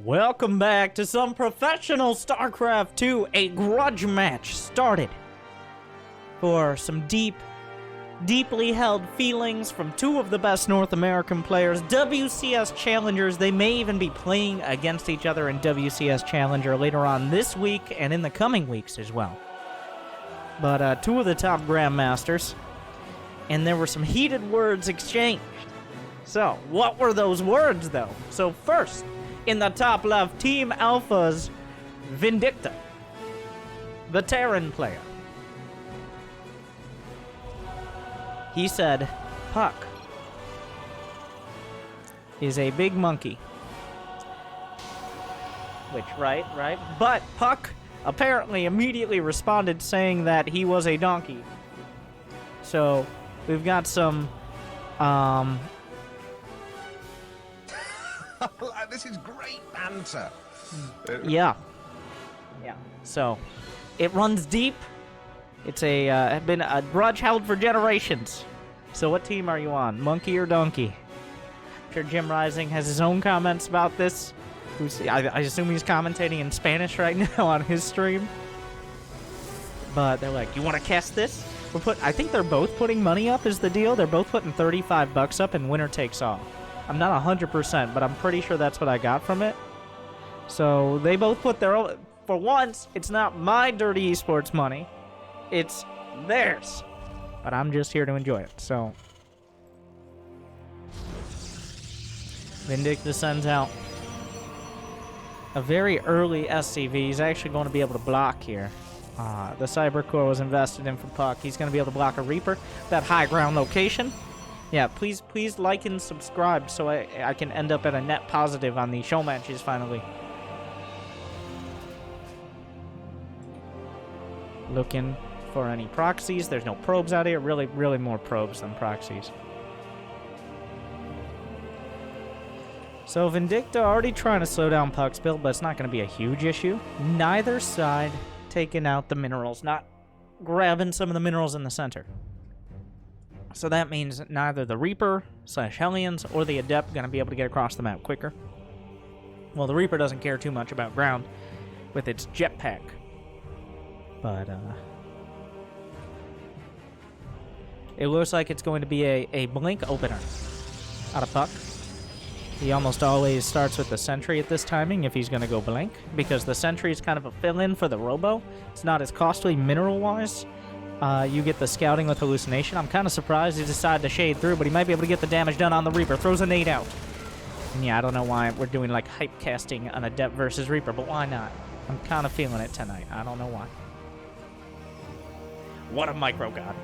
Welcome back to some professional StarCraft 2. A grudge match started for some deeply held feelings from two of the best North American players, WCS Challengers. They may even be playing against each other in WCS Challenger later on this week and in the coming weeks as well. But two of the top Grandmasters, and there were some heated words exchanged. So, what were those words, though? So first, in the top left, Team Alpha's Vindicta, the Terran player. He said, puCK is a big monkey. Which, right. But puCK apparently immediately responded saying that he was a donkey. So, we've got some, This is great banter. Yeah. So, it runs deep. It's been a grudge held for generations. So, what team are you on, monkey or donkey? I'm sure Jim Rising has his own comments about this. I assume he's commentating in Spanish right now on his stream. But they're like, "You want to cast this?" I think they're both putting money up. Is the deal? They're both putting $35 up, and winner takes all. I'm not 100%, but I'm pretty sure that's what I got from it. So they both put their own. For once, it's not my dirty esports money. It's theirs. But I'm just here to enjoy it, so. Vindicta sends out a very early SCV. He's actually going to be able to block here. The Cyber Core was invested in for puCK. He's going to be able to block a Reaper. That high ground location. Yeah, please like and subscribe so I can end up at a net positive on the show matches finally. Looking for any proxies. There's no probes out here. Really more probes than proxies. So Vindicta already trying to slow down puCK's build, but it's not going to be a huge issue. Neither side taking out the minerals, not grabbing some of the minerals in the center. So that means neither the Reaper / Hellions or the Adept going to be able to get across the map quicker. Well, the Reaper doesn't care too much about ground with its jetpack. But, it looks like it's going to be a blink opener out of puCK. He almost always starts with the Sentry at this timing if he's going to go blink, because the Sentry is kind of a fill-in for the Robo. It's not as costly mineral-wise. You get the scouting with hallucination. I'm kind of surprised he decided to shade through, but he might be able to get the damage done on the Reaper. Throws a nade out. And yeah, I don't know why we're doing like hype casting on Adept versus Reaper, but why not? I'm kind of feeling it tonight. I don't know why. What a micro god.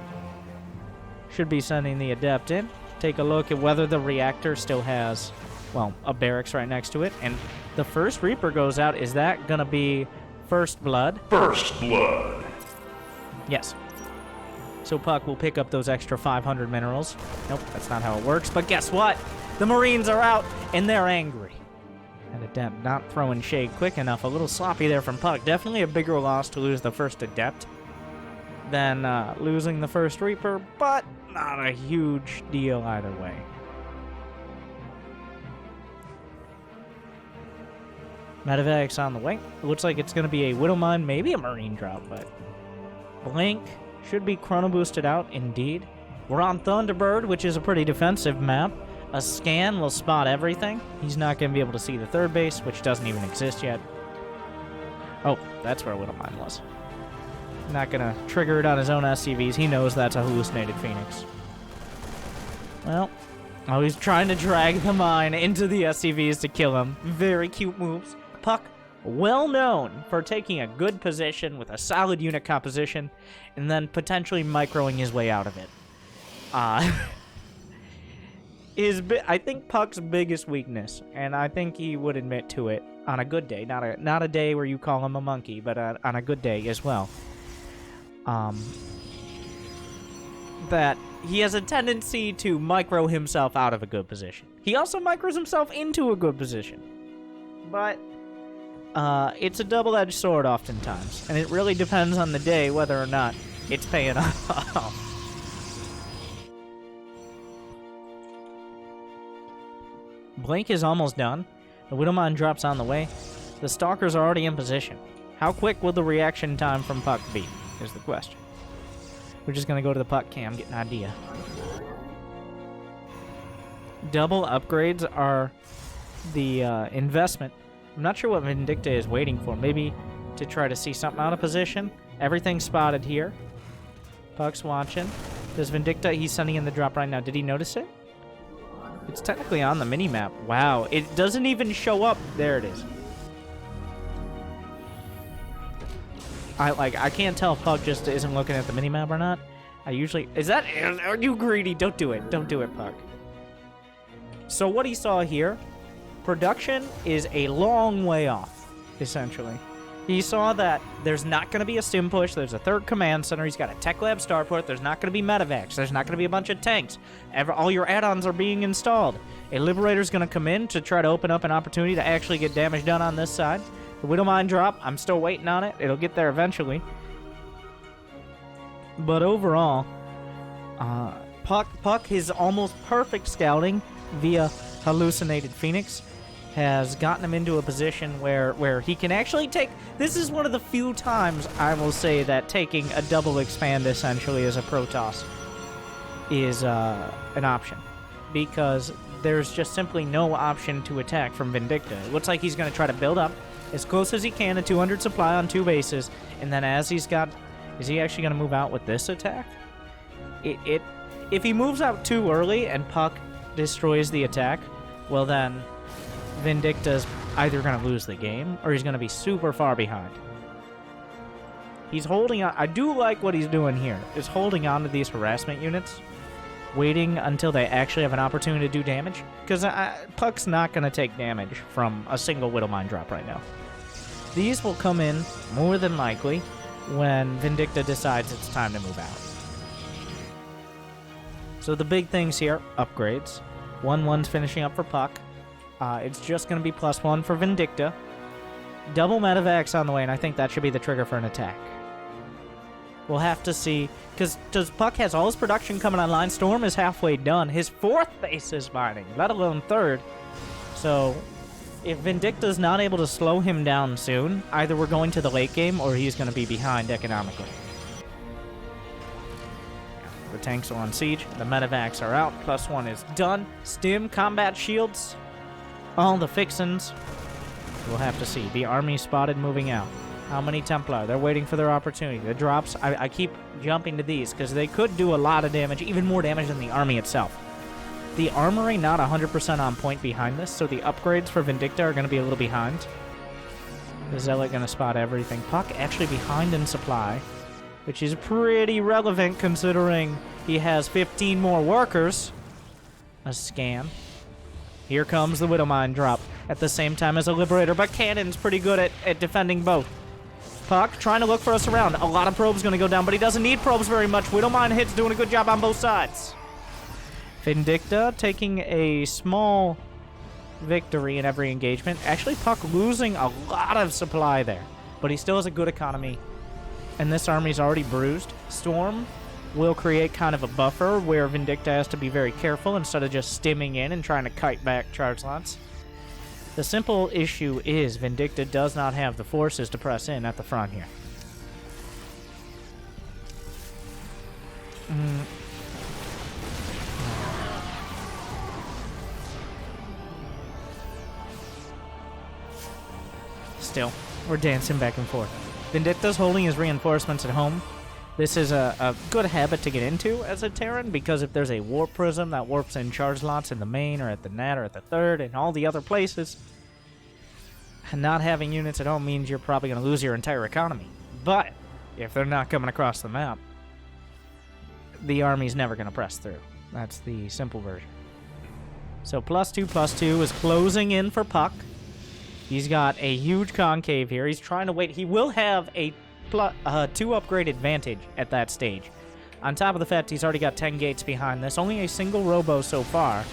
Should be sending the Adept in. Take a look at whether the reactor still has, well, a barracks right next to it. And the first Reaper goes out. Is that going to be First Blood? First Blood. Yes. So puCK will pick up those extra 500 minerals. Nope, that's not how it works. But guess what? The Marines are out, and they're angry. And Adept not throwing shade quick enough. A little sloppy there from puCK. Definitely a bigger loss to lose the first Adept than losing the first Reaper, but not a huge deal either way. Medevac's on the way. It looks like it's going to be a Widowmine, maybe a Marine drop, but Blink should be chrono boosted out, indeed. We're on Thunderbird, which is a pretty defensive map. A scan will spot everything. He's not going to be able to see the third base, which doesn't even exist yet. Oh, that's where Widowmine was. Not going to trigger it on his own SCVs. He knows that's a hallucinated Phoenix. Well, oh, he's trying to drag the mine into the SCVs to kill him. Very cute moves. puCK, well known for taking a good position with a solid unit composition and then potentially microing his way out of it. I think puCK's biggest weakness, and I think he would admit to it on a good day, not a day where you call him a monkey, but on a good day as well. That he has a tendency to micro himself out of a good position. He also micros himself into a good position. But it's a double-edged sword oftentimes, and it really depends on the day whether or not it's paying off. Blink is almost done. The Widowmine drops on the way. The Stalkers are already in position. How quick will the reaction time from puCK be, is the question. We're just going to go to the puCK cam, get an idea. Double upgrades are the investment. I'm not sure what Vindicta is waiting for. Maybe to try to see something out of position. Everything's spotted here. puCK's watching. Does Vindicta, he's sending in the drop right now. Did he notice it? It's technically on the mini-map. Wow, it doesn't even show up. There it is. I can't tell if puCK just isn't looking at the mini-map or not. I usually... Are you greedy? Don't do it. Don't do it, puCK. So what he saw here, production is a long way off, essentially. He saw that there's not going to be a stim push. There's a third command center. He's got a tech lab starport. There's not going to be medevacs. There's not going to be a bunch of tanks. All your add-ons are being installed. A Liberator's going to come in to try to open up an opportunity to actually get damage done on this side. The Widowmine drop, I'm still waiting on it. It'll get there eventually. But overall, puCK, his almost perfect scouting via Hallucinated Phoenix has gotten him into a position where he can actually take... This is one of the few times, I will say, that taking a double expand, essentially, as a Protoss is an option. Because there's just simply no option to attack from Vindicta. It looks like he's going to try to build up as close as he can, a 200 supply on 2 bases, and then as he's got... Is he actually going to move out with this attack? If he moves out too early and puCK destroys the attack, well then... Vindicta's either going to lose the game, or he's going to be super far behind. He's holding on. I do like what he's doing here, is holding on to these harassment units, waiting until they actually have an opportunity to do damage, because puCK's not going to take damage from a single Widowmine drop right now. These will come in, more than likely, when Vindicta decides it's time to move out. So the big things here, upgrades. 1-1's finishing up for puCK. It's just going to be +1 for Vindicta. Double medevacs on the way, and I think that should be the trigger for an attack. We'll have to see, because puCK has all his production coming online. Storm is halfway done. His 4th base is mining, let alone 3rd. So, if Vindicta's not able to slow him down soon, either we're going to the late game, or he's going to be behind economically. The tanks are on siege. The medevacs are out. +1 is done. Stim, combat shields. All the fixins. We'll have to see. The army spotted moving out. How many Templar? They're waiting for their opportunity. The drops, I keep jumping to these because they could do a lot of damage, even more damage than the army itself. The armory not 100% on point behind this, so the upgrades for Vindicta are going to be a little behind. The Zealot going to spot everything. puCK actually behind in supply, which is pretty relevant considering he has 15 more workers. A scan. Here comes the Widowmine drop at the same time as a Liberator, but Cannon's pretty good at defending both. puCK trying to look for us around. A lot of probes going to go down, but he doesn't need probes very much. Widowmine hits doing a good job on both sides. Vindicta taking a small victory in every engagement. Actually, puCK losing a lot of supply there, but he still has a good economy, and this army's already bruised. Storm will create kind of a buffer where Vindicta has to be very careful instead of just stimming in and trying to kite back charge slots. The simple issue is Vindicta does not have the forces to press in at the front here. Still, we're dancing back and forth. Vindicta's holding his reinforcements at home. This is a good habit to get into as a Terran, because if there's a warp prism that warps in charge lots in the main or at the net or at the 3rd and all the other places, not having units at home means you're probably going to lose your entire economy. But if they're not coming across the map, the army's never going to press through. That's the simple version. So +2/+2 is closing in for puCK. He's got a huge concave here. He's trying to wait. He will have a 2 upgrade advantage at that stage. On top of the fact he's already got 10 gates behind this. Only a single robo so far.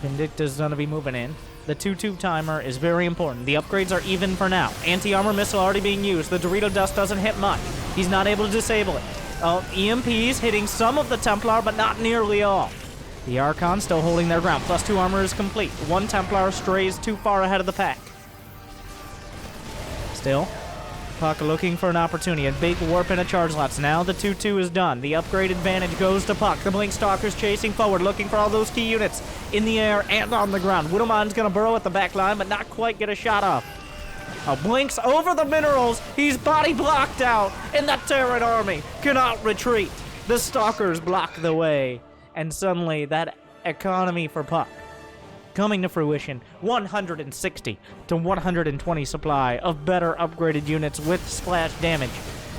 Vindicta's going to be moving in. The 2-2 timer is very important. The upgrades are even for now. Anti-armor missile already being used. The Dorito dust doesn't hit much. He's not able to disable it. EMPs hitting some of the Templar, but not nearly all. The Archon still holding their ground. +2 armor is complete. 1 Templar strays too far ahead of the pack. Still, puCK looking for an opportunity. A big warp and a charge lots. Now the 2-2 is done. The upgrade advantage goes to puCK. The Blink Stalker's chasing forward, looking for all those key units in the air and on the ground. Widowmine's gonna burrow at the back line, but not quite get a shot off. Blinks over the minerals. He's body blocked out, and the Terran army cannot retreat. The Stalkers block the way, and suddenly that economy for puCK coming to fruition. 160 to 120 supply of better upgraded units with splash damage.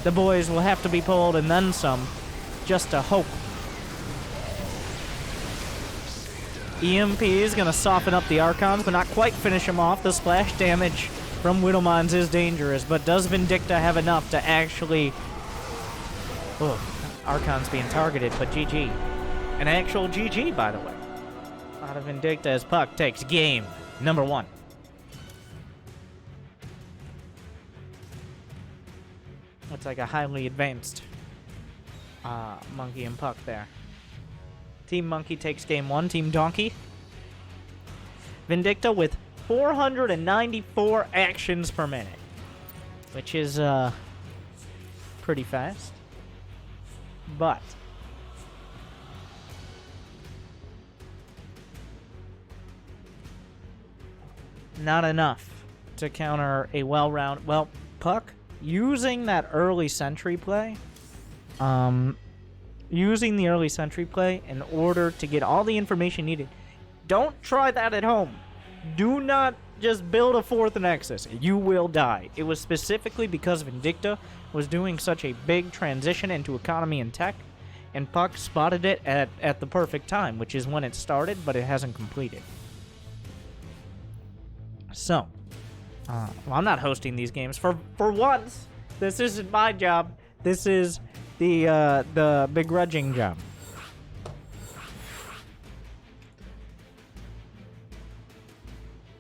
The boys will have to be pulled and then some, just to hope. EMP is going to soften up the Archons, but not quite finish them off. The splash damage from Widowmines is dangerous, but does Vindicta have enough to actually... Oh, Archon's being targeted, but GG. An actual GG, by the way. Out of Vindicta as puCK takes game number 1. Looks like a highly advanced Monkey and puCK there. Team Monkey takes game 1. Team Donkey. Vindicta with 494 actions per minute, which is pretty fast. But not enough to counter a well-rounded... Well, puCK, using that early sentry play, using the early sentry play in order to get all the information needed. Don't try that at home. Do not just build a 4th Nexus. You will die. It was specifically because Vindicta was doing such a big transition into economy and tech, and puCK spotted it at the perfect time, which is when it started, but it hasn't completed. So, well, I'm not hosting these games for once. This isn't my job. This is the begrudging job.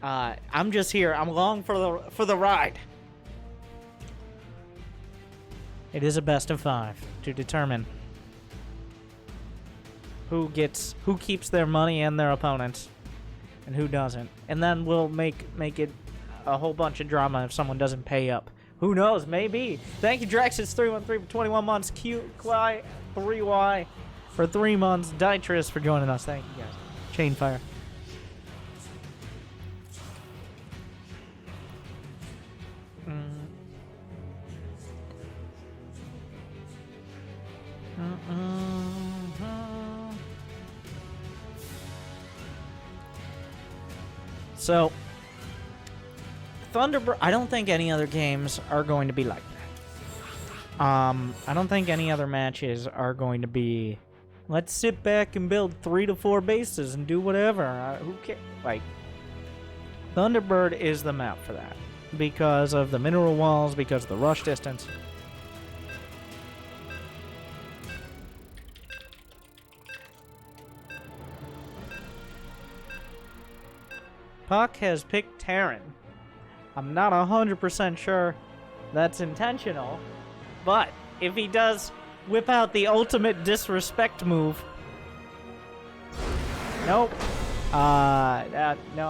I'm just here. I'm along for the ride. It is a best of 5 to determine who keeps their money and their opponents, and who doesn't. And then we'll make it a whole bunch of drama if someone doesn't pay up. Who knows? Maybe. Thank you, Draxus313 for 21 months. QY3Y for 3 months. Ditris for joining us. Thank you, guys. Chainfire. So, Thunderbird, I don't think any other games are going to be like that. I don't think any other matches are going to be, let's sit back and build 3 to 4 bases and do whatever. Who cares? Like, Thunderbird is the map for that. Because of the mineral walls, because of the rush distance. puCK has picked Terran. I'm not 100% sure that's intentional, but if he does whip out the ultimate disrespect move... Nope. No,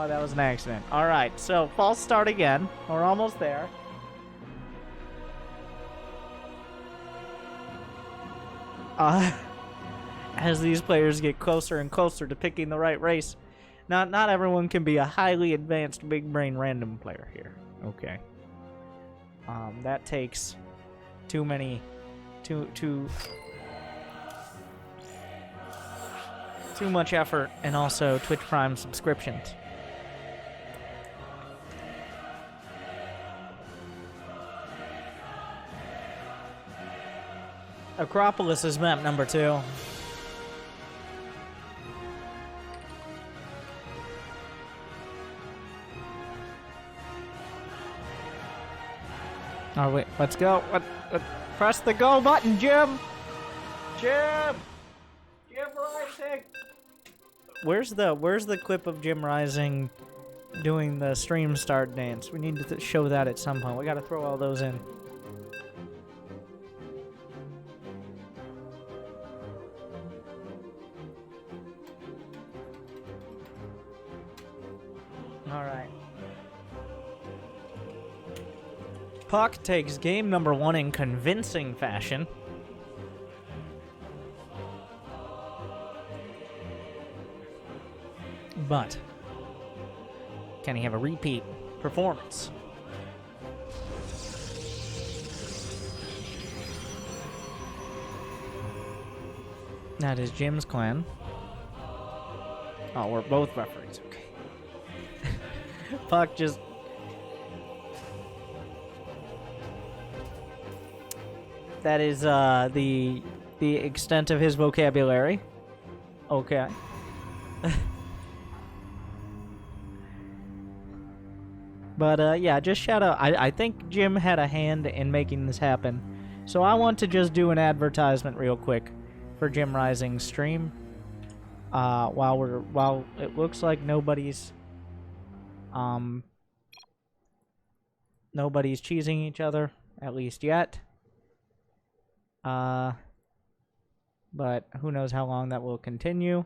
that was an accident. Alright, so false start again. We're almost there. As these players get closer and closer to picking the right race, not everyone can be a highly advanced big brain random player here. Okay. That takes too much effort, and also Twitch Prime subscriptions. Acropolis is map number 2. Oh wait, let's go. Press the go button, Jim. Jim Rising. Where's the clip of Jim Rising doing the stream start dance? We need to show that at some point. We got to throw all those in. puCK takes game number 1 in convincing fashion. But can he have a repeat performance? That is Jim's clan. Oh, we're both referees. Okay. puCK just... That is the extent of his vocabulary. Okay. But yeah, just shout out. I think Jim had a hand in making this happen. So I want to just do an advertisement real quick for Jim Rising's stream. While it looks like nobody's cheesing each other, at least yet. But who knows how long that will continue.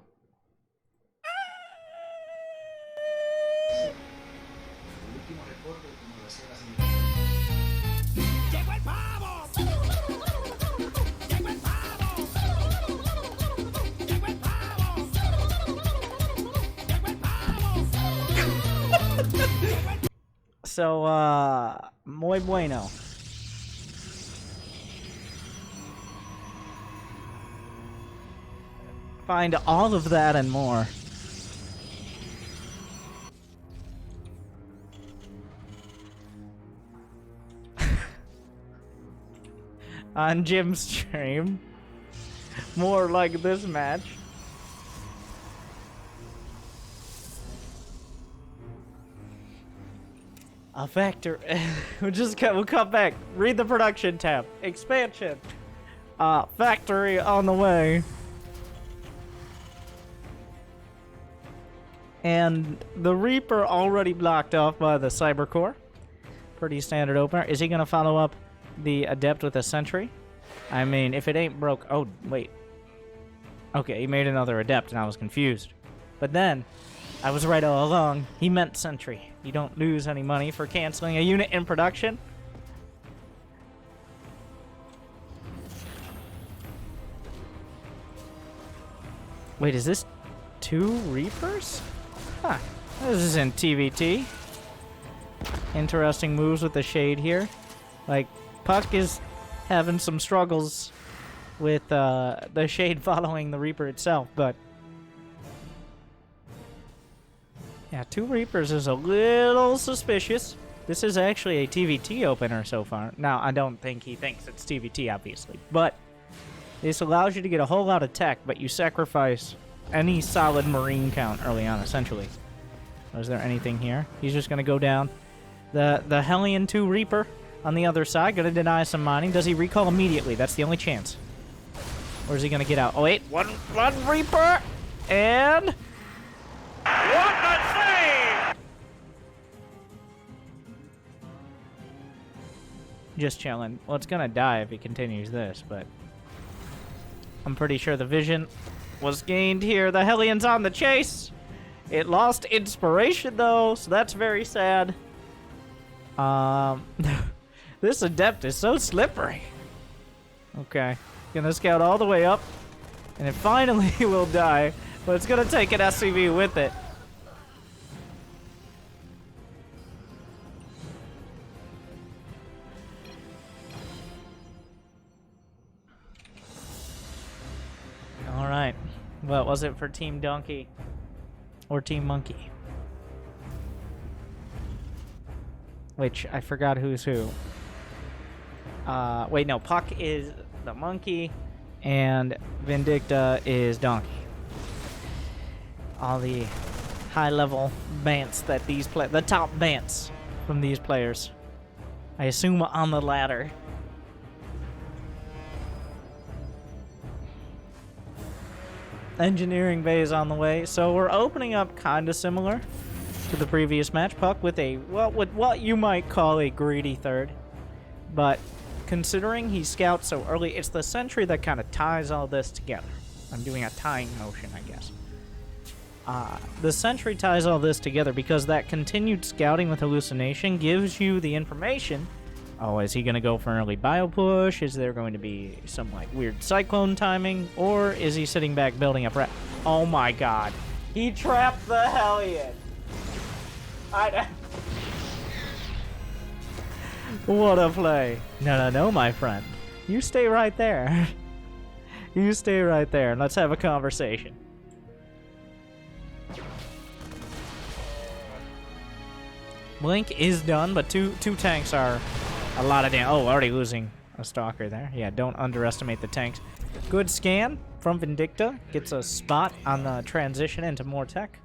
So, muy bueno. Find all of that and more on Jim's stream. More like this match. A factor. We'll come back. Read the production tab. Expansion. Factory on the way. And the Reaper already blocked off by the Cyber Core. Pretty standard opener. Is he gonna follow up the Adept with a Sentry? I mean, if it ain't broke... Oh, wait. Okay, he made another Adept and I was confused. But then, I was right all along. He meant Sentry. You don't lose any money for canceling a unit in production. Wait, is this 2 Reapers? Huh. This isn't TVT. Interesting moves with the Shade here. Like, puCK is having some struggles with the Shade following the Reaper itself, but... Yeah, 2 Reapers is a little suspicious. This is actually a TVT opener so far. Now, I don't think he thinks it's TVT, obviously, but this allows you to get a whole lot of tech, but you sacrifice any solid Marine count early on, essentially. Is there anything here? He's just going to go down. The Hellion 2 Reaper on the other side, going to deny some mining. Does he recall immediately? That's the only chance. Or is he going to get out? Oh, wait. One Reaper, and... What a save! Just chilling. Well, it's gonna die if he continues this, but I'm pretty sure the vision was gained here. The Hellion's on the chase. It lost inspiration though, so that's very sad. This Adept is so slippery. Okay, gonna scout all the way up, and it finally will die. But it's gonna take an SCV with it. Alright. What was it for Team Donkey? Or Team Monkey? Which, I forgot who's who. Wait, no. puCK is the monkey, and Vindicta is Donkey. All the high-level bants that these the top bants from these players. I assume on the ladder. Engineering bay is on the way, so we're opening up kind of similar to the previous match. puCK with a, well, with what you might call a greedy third. But considering he scouts so early, it's the Sentry that kind of ties all this together. I'm doing a tying motion, I guess. The Sentry ties all this together because that continued scouting with hallucination gives you the information Oh, is he going to go for an early bio push? Is there going to be some, like, weird cyclone timing? Or is he sitting back building up... Oh, my God. He trapped the Hellion. What a play. No, my friend. You stay right there. You stay right there, and let's have a conversation. Blink is done, but two tanks are a lot of damage. Oh, already losing a Stalker there. Yeah, don't underestimate the tanks. Good scan from Vindicta. Gets a spot on the transition into more tech.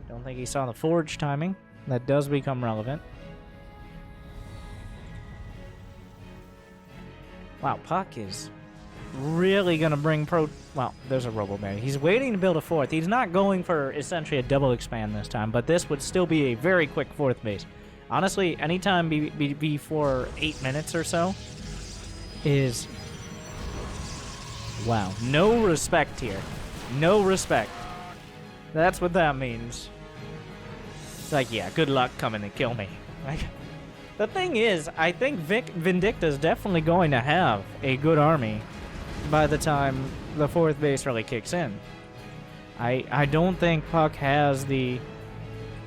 Don't think he saw the forge timing. That does become relevant. Wow, puCK is really going to bring Well, there's a Robo-Berry. He's waiting to build a fourth. He's not going for essentially a double expand this time, but this would still be a very quick fourth base. Honestly, anytime before 8 minutes or so is... Wow, no respect here. No respect. That's what that means. It's like, yeah, good luck coming to kill me. Like, the thing is, I think Vindicta is definitely going to have a good army by the time the fourth base really kicks in. I don't think puCK has the...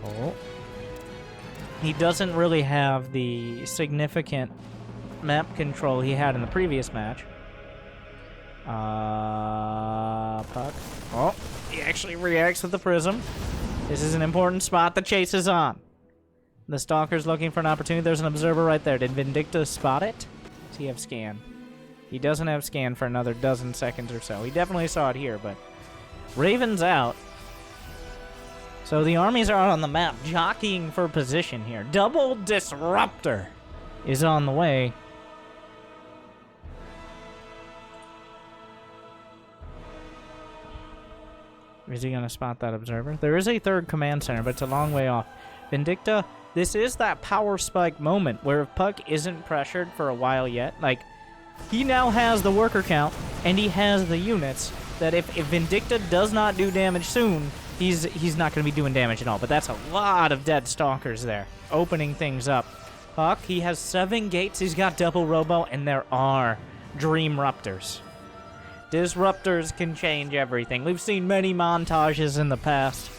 Oh. He doesn't really have the significant map control he had in the previous match. puCK. Oh, he actually reacts with the Prism. This is an important spot. The chase is on. The Stalker's looking for an opportunity. There's an Observer right there. Did Vindicta spot it? Does he have scan? He doesn't have scan for another dozen seconds or so. He definitely saw it here, but Raven's out. So the armies are out on the map, jockeying for position here. Double Disruptor is on the way. Is he going to spot that Observer? There is a third command center, but it's a long way off. Vindicta, this is that power spike moment where if puCK isn't pressured for a while yet, like, he now has the worker count, and he has the units that if Vindicta does not do damage soon, he's not going to be doing damage at all. But that's a lot of dead Stalkers there, opening things up. puCK, he has 7 gates, he's got double Robo, and there are Dream Ruptors. Disruptors can change everything. We've seen many montages in the past.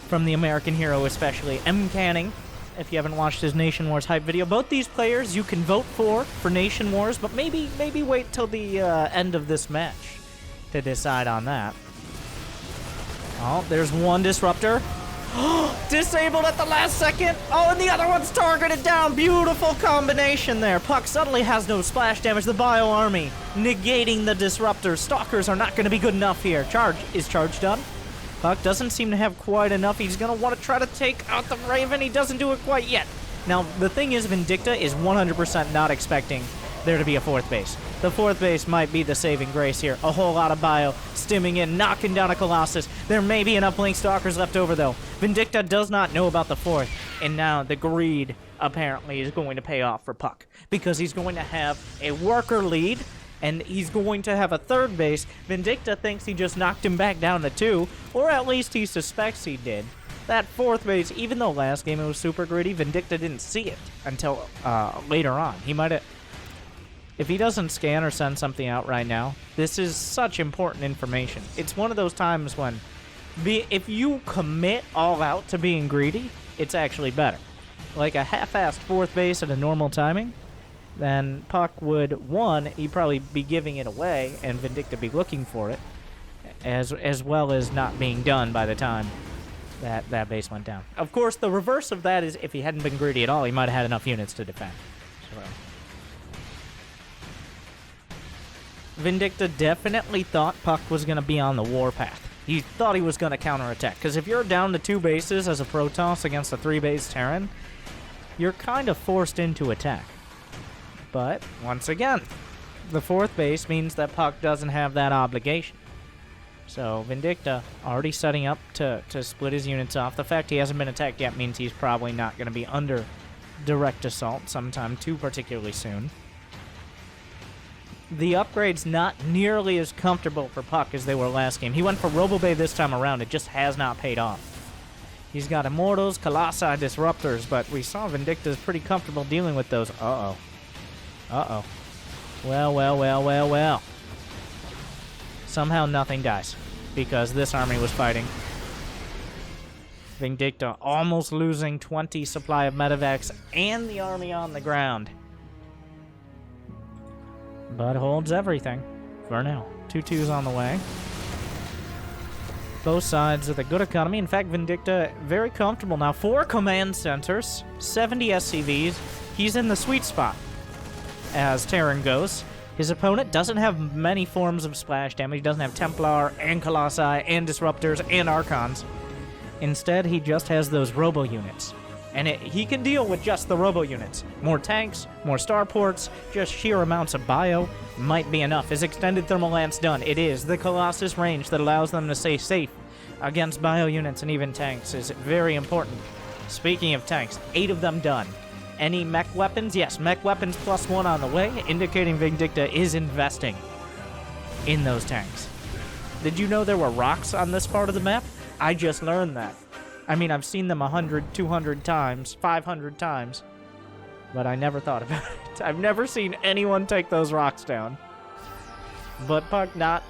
From the American hero especially. M. Canning, if you haven't watched his Nation Wars hype video. Both these players you can vote for Nation Wars, but maybe wait till the end of this match to decide on that. Oh, there's one Disruptor. Disabled at the last second. Oh, and the other one's targeted down. Beautiful combination there. puCK suddenly has no splash damage. The Bio Army negating the Disruptors. Stalkers are not going to be good enough here. Charge. Is charge done? puCK doesn't seem to have quite enough. He's going to want to try to take out the Raven. He doesn't do it quite yet. Now, the thing is, Vindicta is 100% not expecting there to be a fourth base. The fourth base might be the saving grace here. A whole lot of bio stimming in, knocking down a Colossus. There may be enough Blink Stalkers left over, though. Vindicta does not know about the fourth, and now the greed apparently is going to pay off for puCK, because he's going to have a worker lead, and he's going to have a third base. Vindicta thinks he just knocked him back down to 2, or at least he suspects he did. That fourth base, even though last game it was super greedy, Vindicta didn't see it until later on. He might have... If he doesn't scan or send something out right now, this is such important information. It's one of those times when if you commit all out to being greedy, it's actually better. Like a half-assed fourth base at a normal timing, then puCK would, one, he'd probably be giving it away, and Vindicta be looking for it, as well as not being done by the time that base went down. Of course, the reverse of that is if he hadn't been greedy at all, he might have had enough units to defend. So, Vindicta definitely thought puCK was going to be on the warpath. He thought he was going to counterattack, because if you're down to 2 bases as a Protoss against a 3-base Terran, you're kind of forced into attack. But, once again, the fourth base means that puCK doesn't have that obligation. So, Vindicta already setting up to split his units off. The fact he hasn't been attacked yet means he's probably not going to be under direct assault sometime too particularly soon. The upgrade's not nearly as comfortable for puCK as they were last game. He went for Robo-Bay this time around. It just has not paid off. He's got Immortals, Colossi, Disruptors, but we saw Vindicta's pretty comfortable dealing with those. Uh-oh. Uh-oh. Well, well, well, well, well. Somehow nothing dies, because this army was fighting. Vindicta almost losing 20 supply of medevacs and the army on the ground. But holds everything for now. 2-2s on the way. Both sides of the good economy. In fact, Vindicta very comfortable now. 4 command centers, 70 SCVs. He's in the sweet spot as Terran goes. His opponent doesn't have many forms of splash damage. He doesn't have Templar and Colossi and Disruptors and Archons. Instead, he just has those robo units. And he can deal with just the robo units. More tanks, more starports, just sheer amounts of bio might be enough. His extended thermal lance done. It is the Colossus range that allows them to stay safe against bio units and even tanks is very important. Speaking of tanks, 8 of them done. Any mech weapons? Yes, mech weapons +1 on the way, indicating Vindicta is investing in those tanks. Did you know there were rocks on this part of the map? I just learned that. I mean, I've seen them 100, 200 times, 500 times, but I never thought about it. I've never seen anyone take those rocks down. But puCK not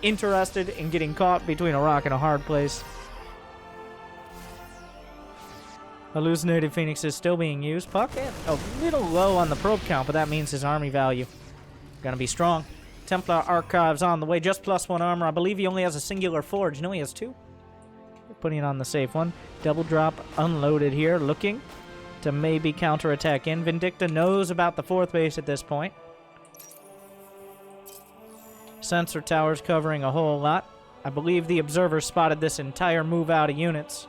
interested in getting caught between a rock and a hard place. Hallucinated Phoenix is still being used. puCK a little low on the probe count, but that means his army value gonna be strong. Templar Archives on the way, just +1 armor. I believe he only has a singular forge. No, he has 2. Putting it on the safe one. Double drop unloaded here, looking to maybe counterattack in. Vindicta knows about the 4th base at this point. Sensor towers covering a whole lot. I believe the observer spotted this entire move out of units.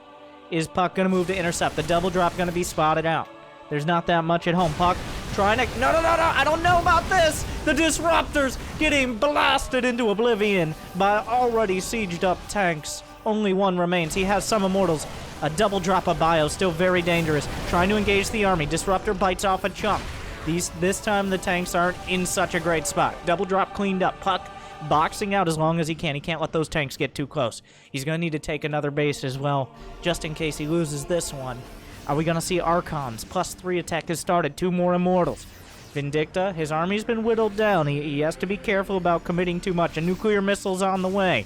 Is puCK going to move to intercept? The double drop going to be spotted out. There's not that much at home. puCK trying to... No, I don't know about this! The Disruptors getting blasted into oblivion by already sieged up tanks. Only 1 remains. He has some Immortals. A double drop of bio, still very dangerous. Trying to engage the army. Disruptor bites off a chunk. This time the tanks aren't in such a great spot. Double drop cleaned up. puCK boxing out as long as he can. He can't let those tanks get too close. He's going to need to take another base as well, just in case he loses this one. Are we going to see Archons? +3 attack has started. 2 more Immortals. Vindicta, his army's been whittled down. He has to be careful about committing too much. A nuclear missile's on the way.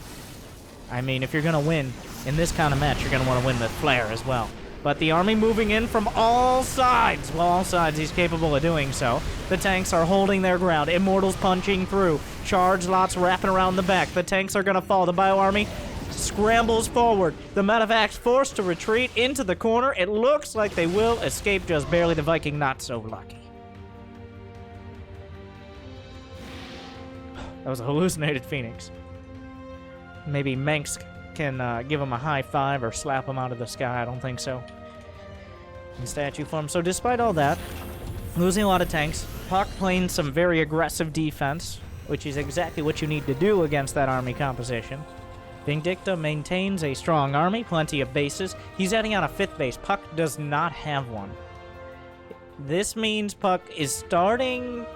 I mean, if you're going to win in this kind of match, you're going to want to win with flair as well. But the army moving in from all sides. Well, all sides, he's capable of doing so. The tanks are holding their ground. Immortals punching through. Charge lots wrapping around the back. The tanks are going to fall. The bio army scrambles forward. The medevacs forced to retreat into the corner. It looks like they will escape just barely. The Viking not so lucky. That was a hallucinated Phoenix. Maybe Manx can give him a high five or slap him out of the sky. I don't think so. In statue form. So despite all that, losing a lot of tanks, puCK playing some very aggressive defense, which is exactly what you need to do against that army composition. Vindicta maintains a strong army, plenty of bases. He's adding on a 5th base. puCK does not have one. This means puCK is starting...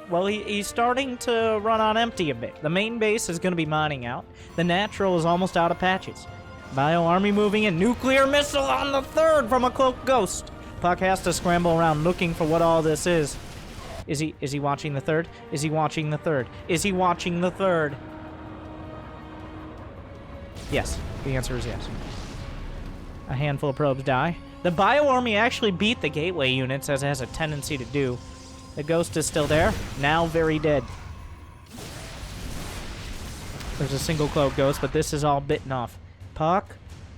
Well, he's starting to run on empty a bit. The main base is going to be mining out. The natural is almost out of patches. Bio army moving in. Nuclear missile on the 3rd from a cloaked ghost. puCK has to scramble around looking for what all this is. Is he watching the 3rd? Is he watching the 3rd? Is he watching the 3rd? Yes. The answer is yes. A handful of probes die. The bio army actually beat the gateway units, as it has a tendency to do. The ghost is still there, now very dead. There's a single cloak ghost, but this is all bitten off. puCK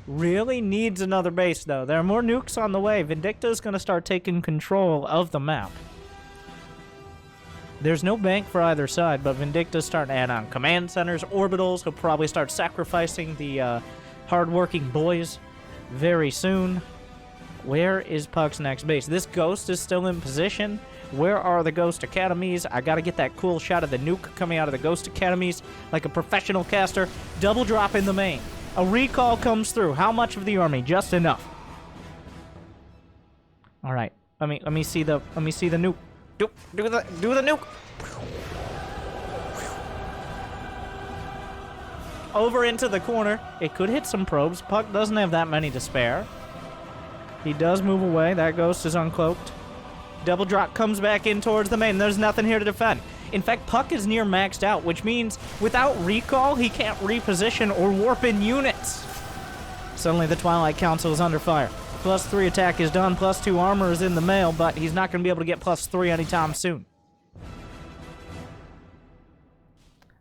really needs another base, though. There are more nukes on the way. Vindicta is going to start taking control of the map. There's no bank for either side, but Vindicta's starting to add on command centers, orbitals. He'll probably start sacrificing the hard-working boys very soon. Where is puCK's next base? This ghost is still in position. Where are the Ghost Academies? I gotta get that cool shot of the nuke coming out of the Ghost Academies like a professional caster. Double drop in the main. A recall comes through. How much of the army? Just enough. All right. Let me see the nuke. Do the nuke. Over into the corner. It could hit some probes. puCK doesn't have that many to spare. He does move away. That ghost is uncloaked. Double drop comes back in towards the main. There's nothing here to defend. In fact, puCK is near maxed out, which means without recall, he can't reposition or warp in units. Suddenly, the Twilight Council is under fire. +3 attack is done, +2 armor is in the mail, but he's not going to be able to get +3 anytime soon.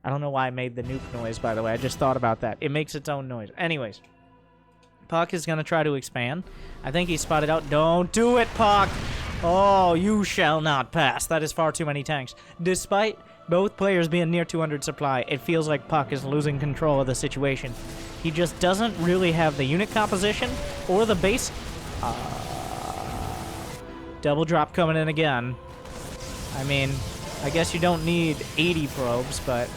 I don't know why I made the nuke noise, by the way. I just thought about that. It makes its own noise. Anyways, puCK is going to try to expand. I think he spotted out. Don't do it, puCK! Oh, you shall not pass. That is far too many tanks. Despite both players being near 200 supply, it feels like puCK is losing control of the situation. He just doesn't really have the unit composition or the base. Double drop coming in again. I mean, I guess you don't need 80 probes, but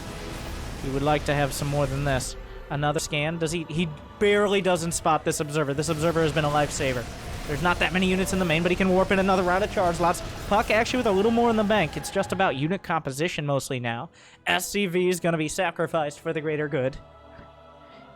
you would like to have some more than this. Another scan. Does he barely doesn't spot this observer. This observer has been a lifesaver. There's not that many units in the main, but he can warp in another round of charge lots. puCK actually with a little more in the bank. It's just about unit composition mostly now. SCV is going to be sacrificed for the greater good.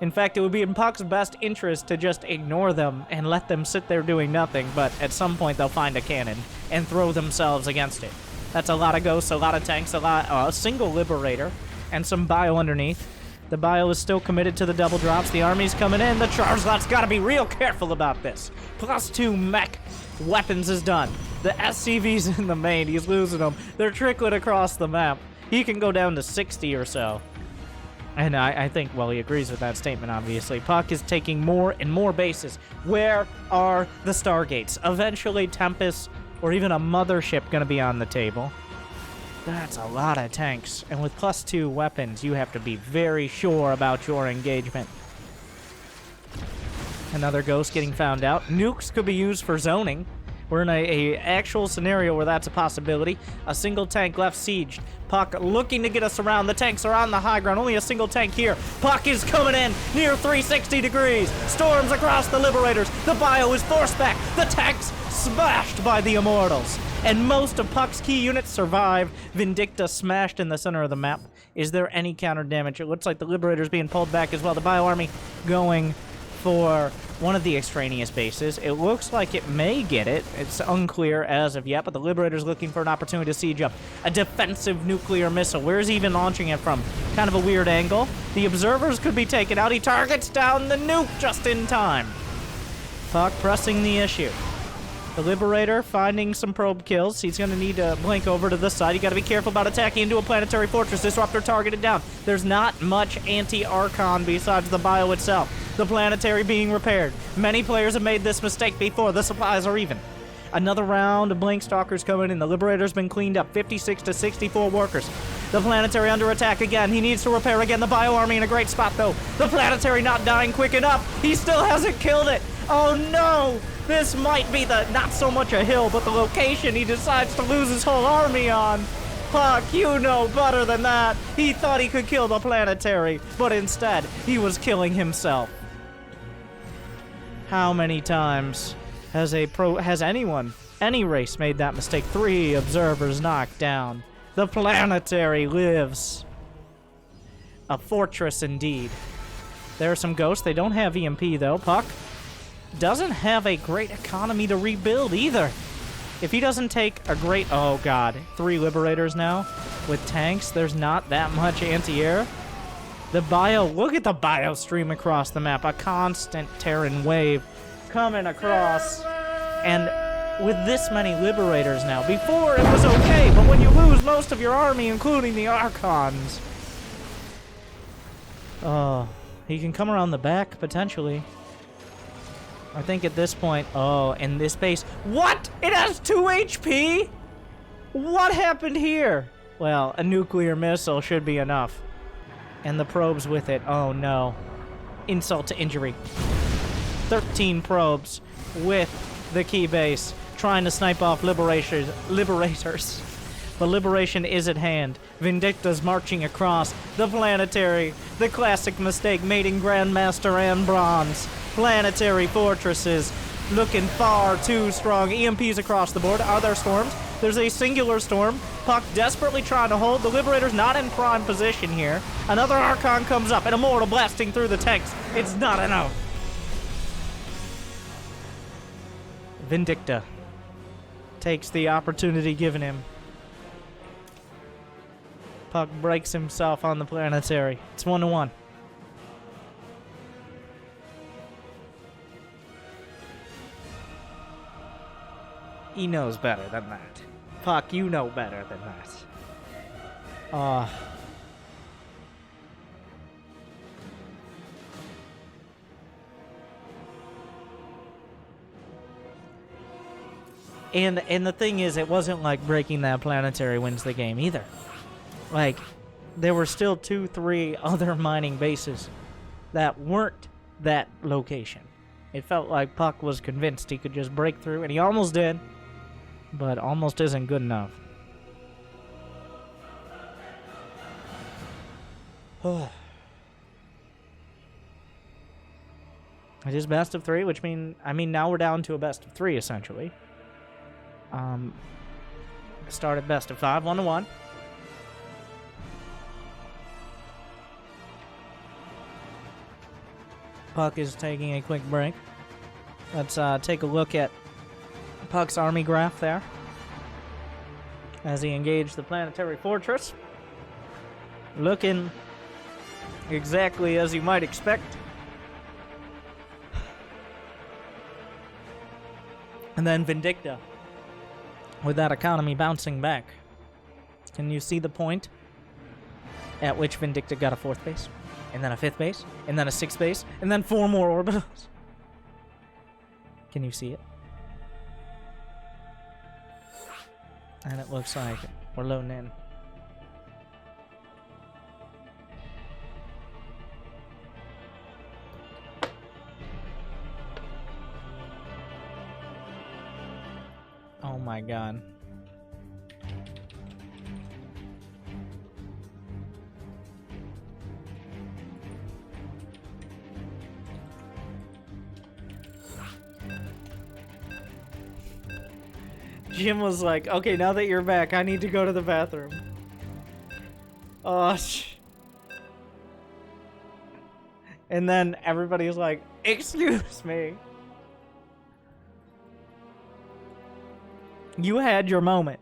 In fact, it would be in puCK's best interest to just ignore them and let them sit there doing nothing, but at some point they'll find a cannon and throw themselves against it. That's a lot of ghosts, a lot of tanks, a single liberator, and some bio underneath. The bio is still committed to the double drops. The army's coming in. The charge lot's got to be real careful about this. +2 mech weapons is done. The SCV's in the main. He's losing them. They're trickling across the map. He can go down to 60 or so. And I think, well, he agrees with that statement, obviously. puCK is taking more and more bases. Where are the Stargates? Eventually, Tempest or even a mothership going to be on the table. That's a lot of tanks. And with +2 weapons, you have to be very sure about your engagement. Another ghost getting found out. Nukes could be used for zoning. We're in a actual scenario where that's a possibility. A single tank left sieged. puCK looking to get us around. The tanks are on the high ground. Only a single tank here. puCK is coming in near 360 degrees. Storms across the Liberators. The bio is forced back. The tanks smashed by the Immortals. And most of puCK's key units survive. Vindicta smashed in the center of the map. Is there any counter damage? It looks like the Liberator's being pulled back as well. The bio army going for one of the extraneous bases. It looks like it may get it. It's unclear as of yet, but the Liberator's looking for an opportunity to siege up a defensive nuclear missile. Where is he even launching it from? Kind of a weird angle. The observers could be taken out. He targets down the nuke just in time. puCK pressing the issue. The Liberator finding some probe kills. He's going to need to blink over to this side. You got to be careful about attacking into a planetary fortress. Disruptor targeted down. There's not much anti-Archon besides the bio itself. The planetary being repaired. Many players have made this mistake before. The supplies are even. Another round of Blink Stalkers coming in. The Liberator's been cleaned up. 56 to 64 workers. The planetary under attack again. He needs to repair again. The bio army in a great spot, though. The planetary not dying quick enough. He still hasn't killed it. Oh, no. This might be the, not so much a hill, but the location he decides to lose his whole army on. puCK, you know better than that. He thought he could kill the planetary, but instead, he was killing himself. How many times has anyone, any race made that mistake? 3 observers knocked down. The planetary lives. A fortress indeed. There are some ghosts. They don't have EMP, though. puCK doesn't have a great economy to rebuild either. If he doesn't take a great... Oh, God. 3 Liberators now with tanks. There's not that much anti-air. The bio... Look at the bio stream across the map. A constant Terran wave coming across. And with this many Liberators now. Before, it was okay, but when you lose most of your army, including the Archons... Oh, he can come around the back, potentially. I think at this point... Oh, in this base... What? It has 2 HP? What happened here? Well, a nuclear missile should be enough. And the probes with it. Oh, no. Insult to injury. 13 probes with the key base. Trying to snipe off Liberators. But liberation is at hand. Vindicta's marching across the planetary. The classic mistake made in Grandmaster and Bronze. Planetary fortresses looking far too strong. EMPs across the board. Are there storms? There's a singular storm. puCK desperately trying to hold. The Liberator's not in prime position here. Another Archon comes up. An Immortal blasting through the tanks. It's not enough. Vindicta takes the opportunity given him. puCK breaks himself on the planetary. It's 1-1. He knows better than that. puCK, you know better than that. And the thing is, it wasn't like breaking that planetary wins the game either. Like, there were still 2-3 other mining bases that weren't that location. It felt like puCK was convinced he could just break through, and he almost did, but almost isn't good enough. It is best of 3, which now we're down to a best of 3 essentially. Started best of 5, 1-1. puCK is taking a quick break. Let's take a look at puCK's army graph there as he engaged the planetary fortress. Looking exactly as you might expect. And then Vindicta, with that economy bouncing back. Can you see the point at which Vindicta got a 4th base, and then a 5th base, and then a 6th base, and then 4 more orbitals? Can you see it? And it looks like we're loading in. Oh my god. Jim was like, okay, now that you're back, I need to go to the bathroom. Oh, and then everybody's like, excuse me. You had your moment.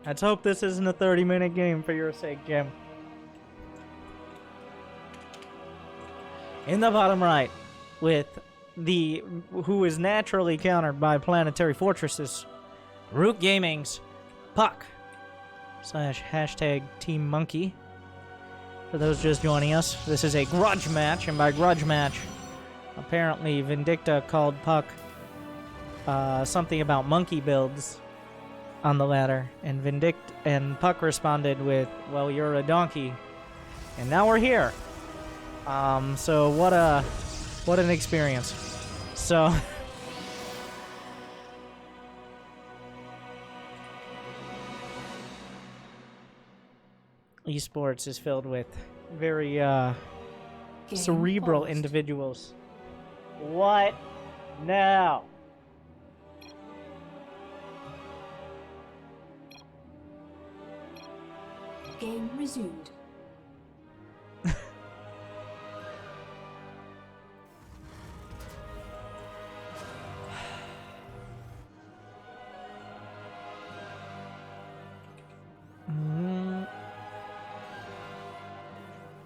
Let's hope this isn't a 30-minute game for your sake, Jim. In the bottom right, with who is naturally countered by planetary fortresses, Root Gaming's puCK / Team Monkey. For those just joining us, this is a grudge match, and by grudge match, apparently Vindicta called puCK something about monkey builds on the ladder, and puCK responded with, well, you're a donkey, and now we're here. So what an experience. So esports is filled with very cerebral individuals. What now? Game resumed.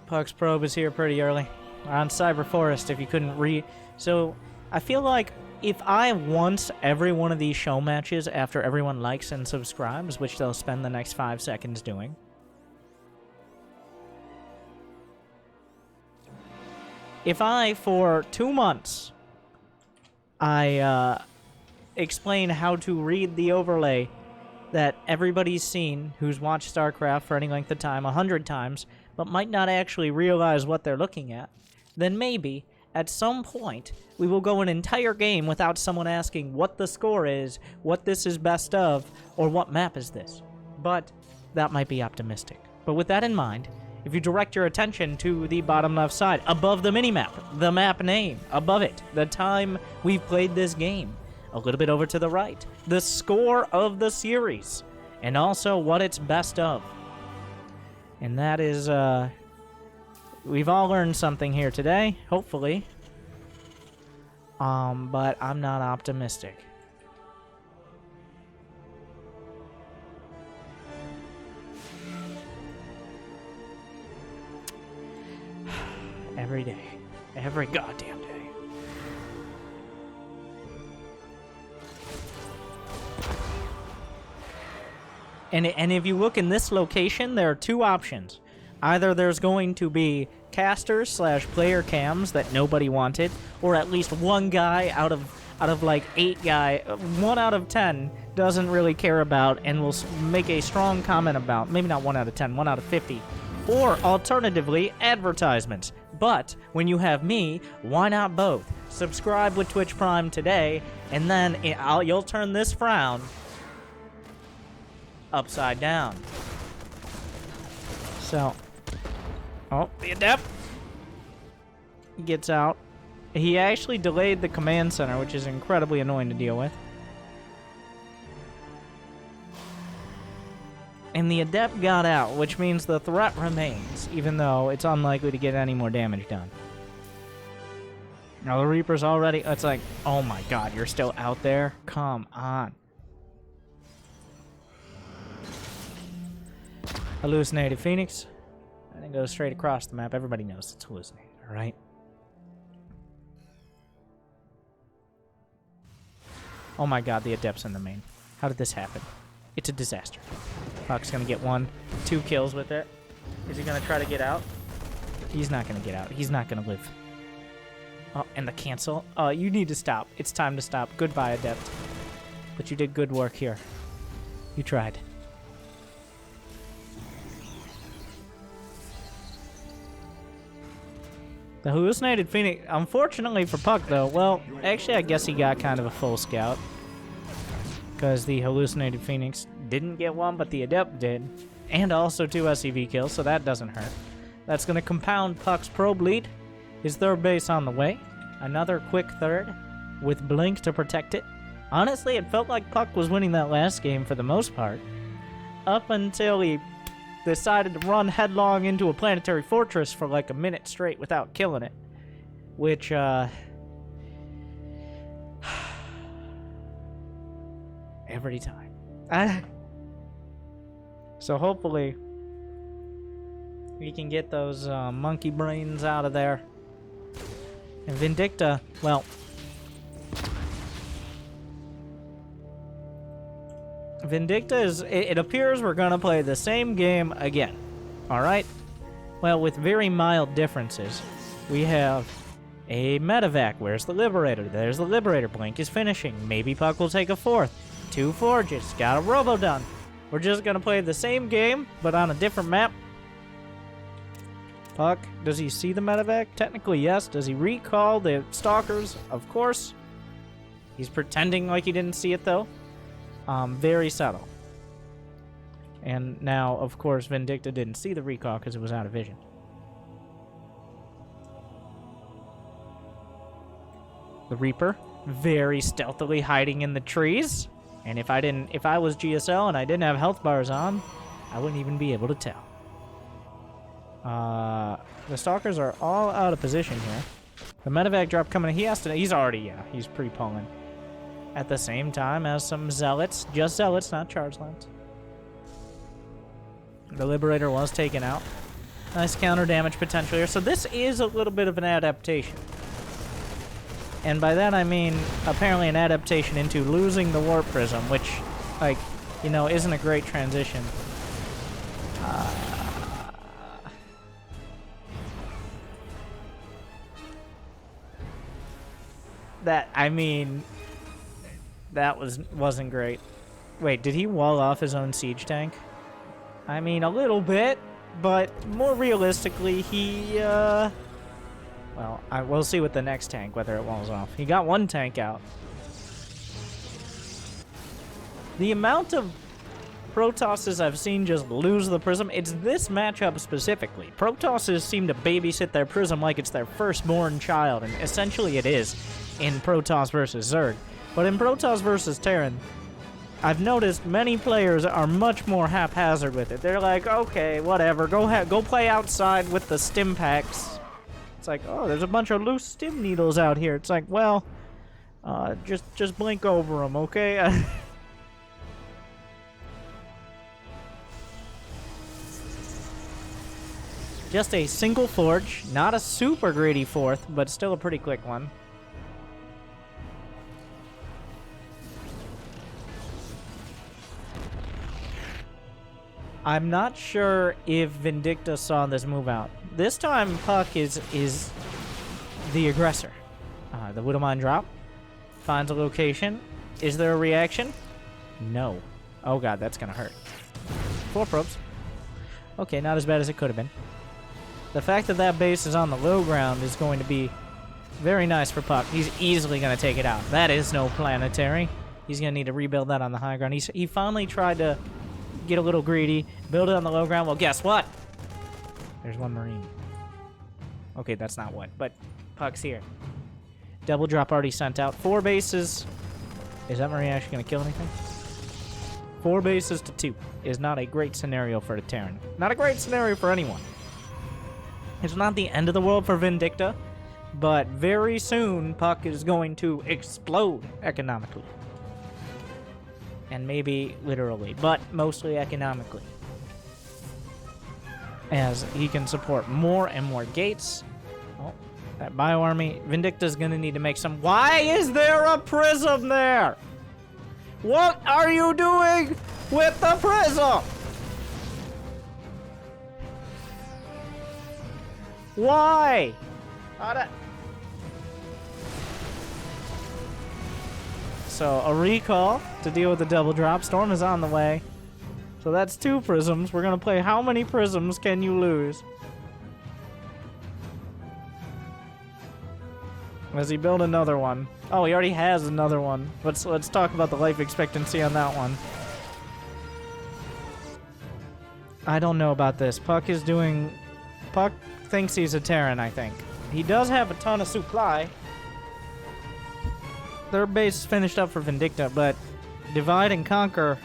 puCK's probe is here pretty early. On Cyber Forest, if you couldn't So, I feel like if I want every one of these show matches after everyone likes and subscribes, which they'll spend the next 5 seconds doing, if I, for 2 months, I explain how to read the overlay that everybody's seen who's watched StarCraft for any length of time 100 times, but might not actually realize what they're looking at, then maybe, at some point, we will go an entire game without someone asking what the score is, what this is best of, or what map is this. But that might be optimistic. But with that in mind, if you direct your attention to the bottom left side, above the minimap, the map name, above it, the time we've played this game, a little bit over to the right, the score of the series, and also what it's best of. And that is, we've all learned something here today, hopefully. But I'm not optimistic. Every day. Every goddamn day. And if you look in this location, there are two options. Either there's going to be casters / player cams that nobody wanted, or at least one guy out of like 8 guy, 1 out of 10 doesn't really care about and will make a strong comment about, maybe not 1 out of 10, 1 out of 50. Or alternatively, advertisements. But when you have me, why not both? Subscribe with Twitch Prime today, and then you'll turn this frown upside down. So, oh, the adept gets out. He actually delayed the command center, which is incredibly annoying to deal with. And the adept got out, which means the threat remains, even though it's unlikely to get any more damage done. Now the Reaper's already, it's like, oh my god, you're still out there? Come on. Hallucinated Phoenix. And it goes straight across the map. Everybody knows it's hallucinated, alright? Oh my god, the adept's in the main. How did this happen? It's a disaster. puCK's gonna get 1, 2 kills with it. Is he gonna try to get out? He's not gonna get out. He's not gonna live. Oh, and the cancel. Oh, you need to stop. It's time to stop. Goodbye, adept. But you did good work here. You tried. The hallucinated Phoenix, unfortunately for puCK though, well, actually I guess he got kind of a full scout. Because the hallucinated Phoenix didn't get 1, but the adept did. And also 2 SCV kills, so that doesn't hurt. That's going to compound puCK's probe lead. His third base on the way. Another quick third with Blink to protect it. Honestly, it felt like puCK was winning that last game for the most part. Up until he decided to run headlong into a planetary fortress for like a minute straight without killing it. Which, every time. So hopefully we can get those monkey brains out of there. And Vindicta, well, Vindicta is, it appears we're gonna play the same game again. Alright? Well, with very mild differences. We have a medevac. Where's the Liberator? There's the Liberator. Blink is finishing. Maybe puCK will take a 4th. 2 Forges. Got a Robo done. We're just gonna play the same game, but on a different map. puCK, does he see the medevac? Technically, yes. Does he recall the Stalkers? Of course. He's pretending like he didn't see it, though. Very subtle. And now, of course, Vindicta didn't see the recall because it was out of vision. The Reaper, very stealthily hiding in the trees. And if I was GSL and I didn't have health bars on, I wouldn't even be able to tell. The Stalkers are all out of position here. The medevac drop coming, he's already, yeah, he's pre-pulling. At the same time as some Zealots, just Zealots, not Charge Lands. The Liberator was taken out. Nice counter damage potential here. So this is a little bit of an adaptation. And by that I mean, apparently an adaptation into losing the Warp Prism, which, like, you know, isn't a great transition. That wasn't great. Wait, did he wall off his own siege tank? I mean, a little bit, but more realistically, he, well, we'll see with the next tank whether it walls off. He got 1 tank out. The amount of Protosses I've seen just lose the Prism, it's this matchup specifically. Protosses seem to babysit their Prism like it's their firstborn child, and essentially it is in Protoss versus Zerg. But in Protoss versus Terran, I've noticed many players are much more haphazard with it. They're like, okay, whatever, go play outside with the stim packs. It's like, oh, there's a bunch of loose stim needles out here. It's like, well, just blink over them, okay? Just a single forge, not a super greedy fourth, but still a pretty quick one. I'm not sure if Vindicta saw this move out. This time, puCK is the aggressor. The Widowmine drop. Finds a location. Is there a reaction? No. Oh god, that's gonna hurt. 4 probes. Okay, not as bad as it could have been. The fact that that base is on the low ground is going to be very nice for puCK. He's easily going to take it out. That is no planetary. He's going to need to rebuild that on the high ground. He finally tried to get a little greedy, build it on the low ground. Well, guess what? There's one Marine. Okay, that's not what, but puCK's here. Double drop already sent out. 4 bases. Is that Marine actually going to kill anything? 4 bases to 2 is not a great scenario for the Terran. Not a great scenario for anyone. It's not the end of the world for Vindicta, but very soon puCK is going to explode economically. And maybe literally, but mostly economically. As he can support more and more gates. Oh, that bio-army. Vindicta's gonna need to make some... Why is there a prism there? What are you doing with the prism? Why? So, a recall to deal with the double drop. Storm is on the way. So that's 2 prisms. We're going to play how many prisms can you lose? Does he build another one? Oh, he already has another one. Let's talk about the life expectancy on that one. I don't know about this. puCK is doing... puCK thinks he's a Terran, I think. He does have a ton of supply. Their base is finished up for Vindicta, but divide and conquer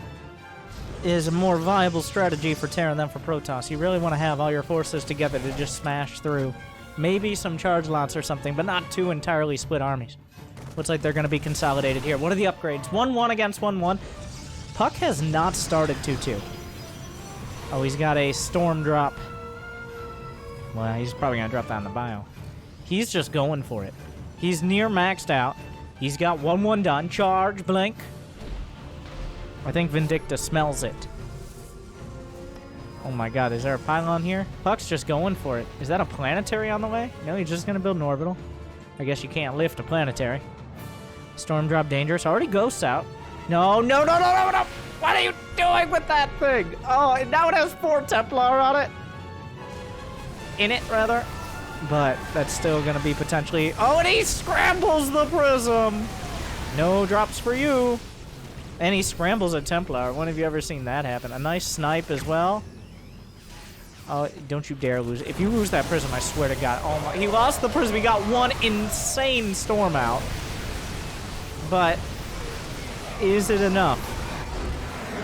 is a more viable strategy for Terran than for Protoss. You really want to have all your forces together to just smash through. Maybe some charge lots or something, but not 2 entirely split armies. Looks like they're going to be consolidated here. What are the upgrades? 1-1 against 1-1. puCK has not started 2-2. Oh, he's got a storm drop. Well, he's probably going to drop that in the bio. He's just going for it. He's near maxed out. He's got 1-1 done. Charge, blink. I think Vindicta smells it. Oh my god, is there a pylon here? puCK's just going for it. Is that a planetary on the way? No, he's just going to build an orbital. I guess you can't lift a planetary. Storm drop dangerous. Already ghosts out. No, no, no, no, no, no! What are you doing with that thing? Oh, and now it has 4 Templar on it. In it, rather. But that's still going to be potentially... Oh, and he scrambles the prism! No drops for you. And he scrambles a Templar. When have you ever seen that happen? A nice snipe as well. Oh, don't you dare lose. If you lose that prism, I swear to God. Oh my... He lost the prism. He got one insane storm out. But is it enough?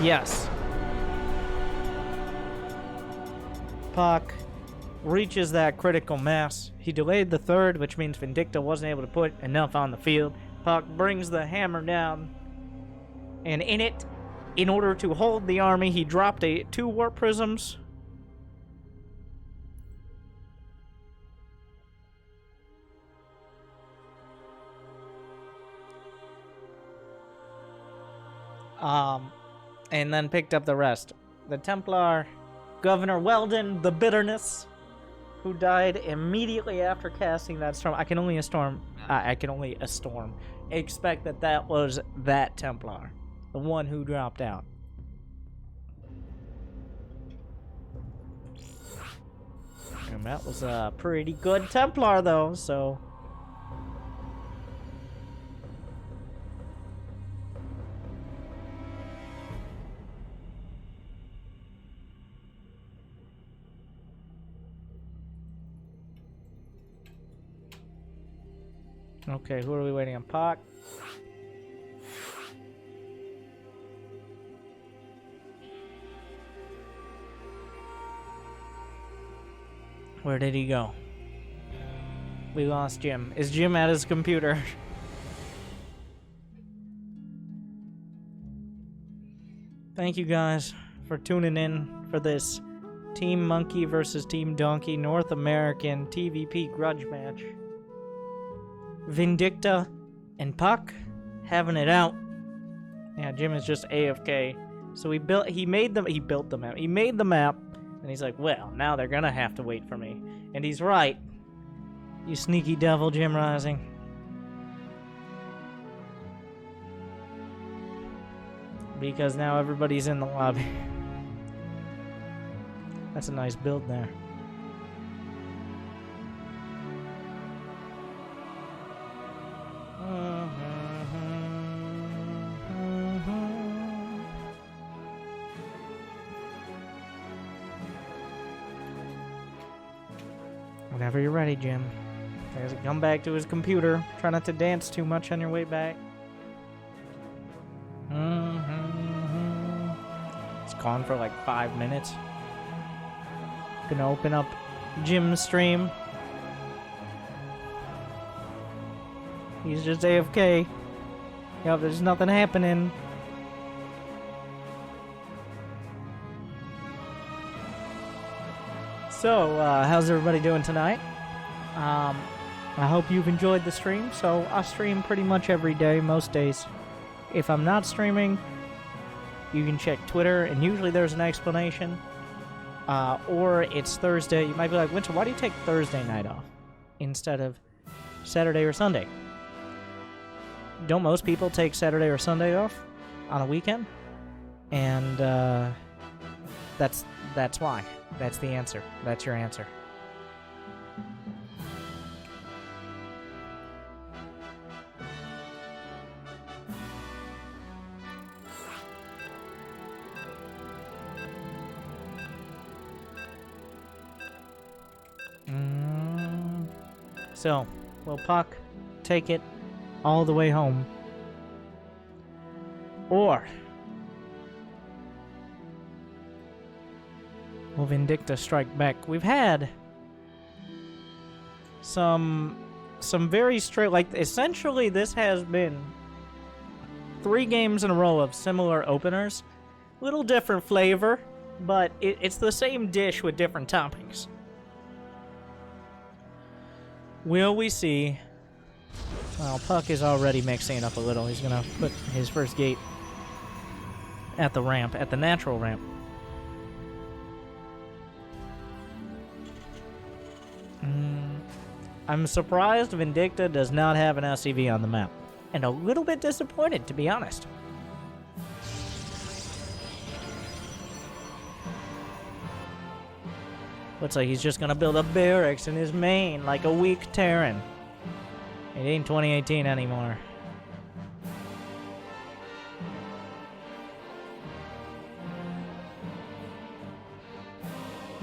Yes. puCK reaches that critical mass. He delayed the 3rd, which means Vindicta wasn't able to put enough on the field. puCK brings the hammer down. And in it, in order to hold the army, he dropped 2 warp prisms. And then picked up the rest. The Templar, Governor Weldon, the Bitterness, who died immediately after casting that storm. I can only expect that that was that Templar, the one who dropped out. And that was a pretty good Templar, though, so... Okay, who are we waiting on? puCK. Where did he go? We lost Jim. Is Jim at his computer? Thank you guys for tuning in for this Team Monkey versus Team Donkey North American TVP grudge match. Vindicta and puCK having it out. Yeah, Jim is just AFK. So he built the map. He made the map, and he's like, well, now they're gonna have to wait for me. And he's right. You sneaky devil, Jim Rising. Because now everybody's in the lobby. That's a nice build there. Whenever you're ready, Jim. There's a come back to his computer. Try not to dance too much on your way back. It's gone for like 5 minutes. Gonna open up Jim's stream. He's just AFK. Yup, there's nothing happening. So, how's everybody doing tonight? I hope you've enjoyed the stream. So, I stream pretty much every day, most days. If I'm not streaming, you can check Twitter, and usually there's an explanation. Or it's Thursday. You might be like, Winter, why do you take Thursday night off instead of Saturday or Sunday? Don't most people take Saturday or Sunday off on a weekend? And that's why. That's the answer. That's your answer. So, will puCK take it all the way home? Or will Vindicta strike back? We've had some very straight, like, essentially this has been 3 games in a row of similar openers. Little different flavor, but it's the same dish with different toppings. Will we see? Well, puCK is already mixing up a little. He's gonna put his first gate at the ramp, at the natural ramp. I'm surprised Vindicta does not have an SCV on the map. And a little bit disappointed, to be honest. Looks like he's just gonna build a barracks in his main, like a weak Terran. It ain't 2018 anymore.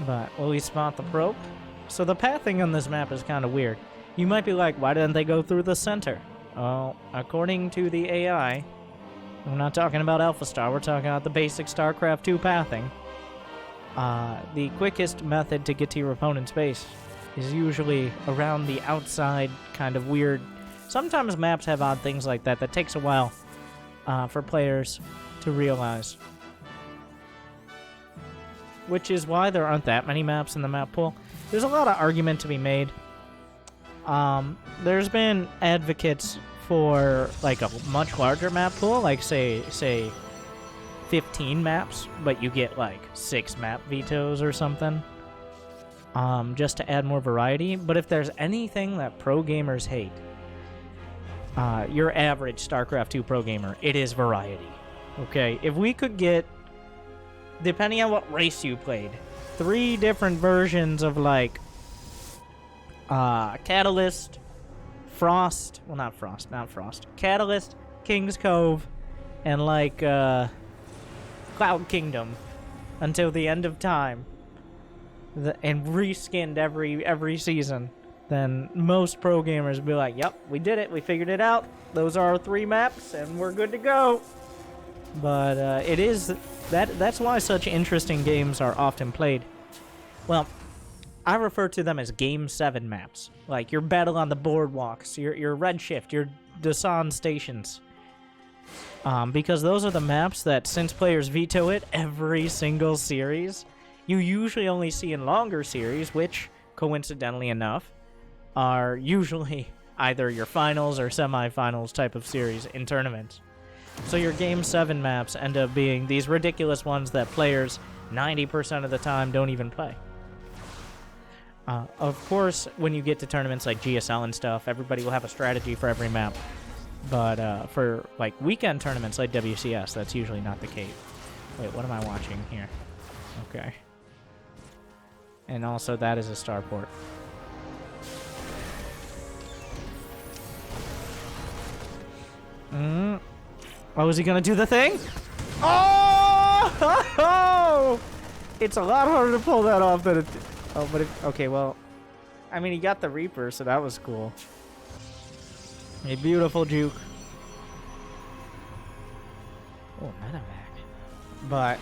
But will we spot the probe? So the pathing on this map is kind of weird. You might be like, why didn't they go through the center? Well, according to the AI, we're not talking about Alpha Star, we're talking about the basic StarCraft 2 pathing. The quickest method to get to your opponent's base is usually around the outside, kind of weird. Sometimes maps have odd things like that that takes a while for players to realize. Which is why there aren't that many maps in the map pool. There's a lot of argument to be made. There's been advocates for like a much larger map pool, like say 15 maps, but you get like 6 map vetoes or something, just to add more variety. But if there's anything that pro gamers hate, your average StarCraft 2 pro gamer, it is variety. Okay, if we could get, depending on what race you played, 3 different versions of like Catalyst, Frost, well not Frost, Catalyst, King's Cove, and like Cloud Kingdom until the end of time, and reskinned every season, then most pro gamers would be like, yep, we did it, we figured it out, those are our 3 maps and we're good to go. But it is that's why such interesting games are often played. Well, I refer to them as Game 7 maps, like your battle on the boardwalks, your Redshift, your Dasan stations. Because those are the maps that, since players veto it every single series, you usually only see in longer series, which, coincidentally enough, are usually either your finals or semifinals type of series in tournaments. So your Game 7 maps end up being these ridiculous ones that players 90% of the time don't even play. Of course, when you get to tournaments like GSL and stuff, everybody will have a strategy for every map. But for like weekend tournaments like WCS, that's usually not the case. Wait, what am I watching here? Okay. And also, that is a starport. Oh, is he gonna do the thing? Oh! It's a lot harder to pull that off than it... Oh, but okay, well... I mean, he got the Reaper, so that was cool. A beautiful juke. Oh, medevac. But...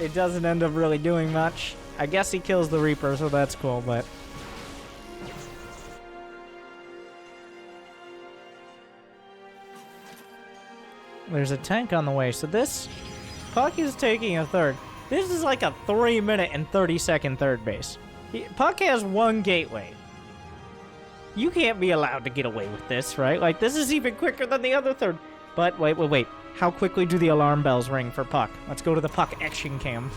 it doesn't end up really doing much. I guess he kills the Reaper, so that's cool, but... There's a tank on the way, so this... puCK is taking a third. This is like a 3-minute and 30-second third base. puCK has one gateway. You can't be allowed to get away with this, right? Like, this is even quicker than the other third. But, wait. How quickly do the alarm bells ring for puCK? Let's go to the puCK action cam.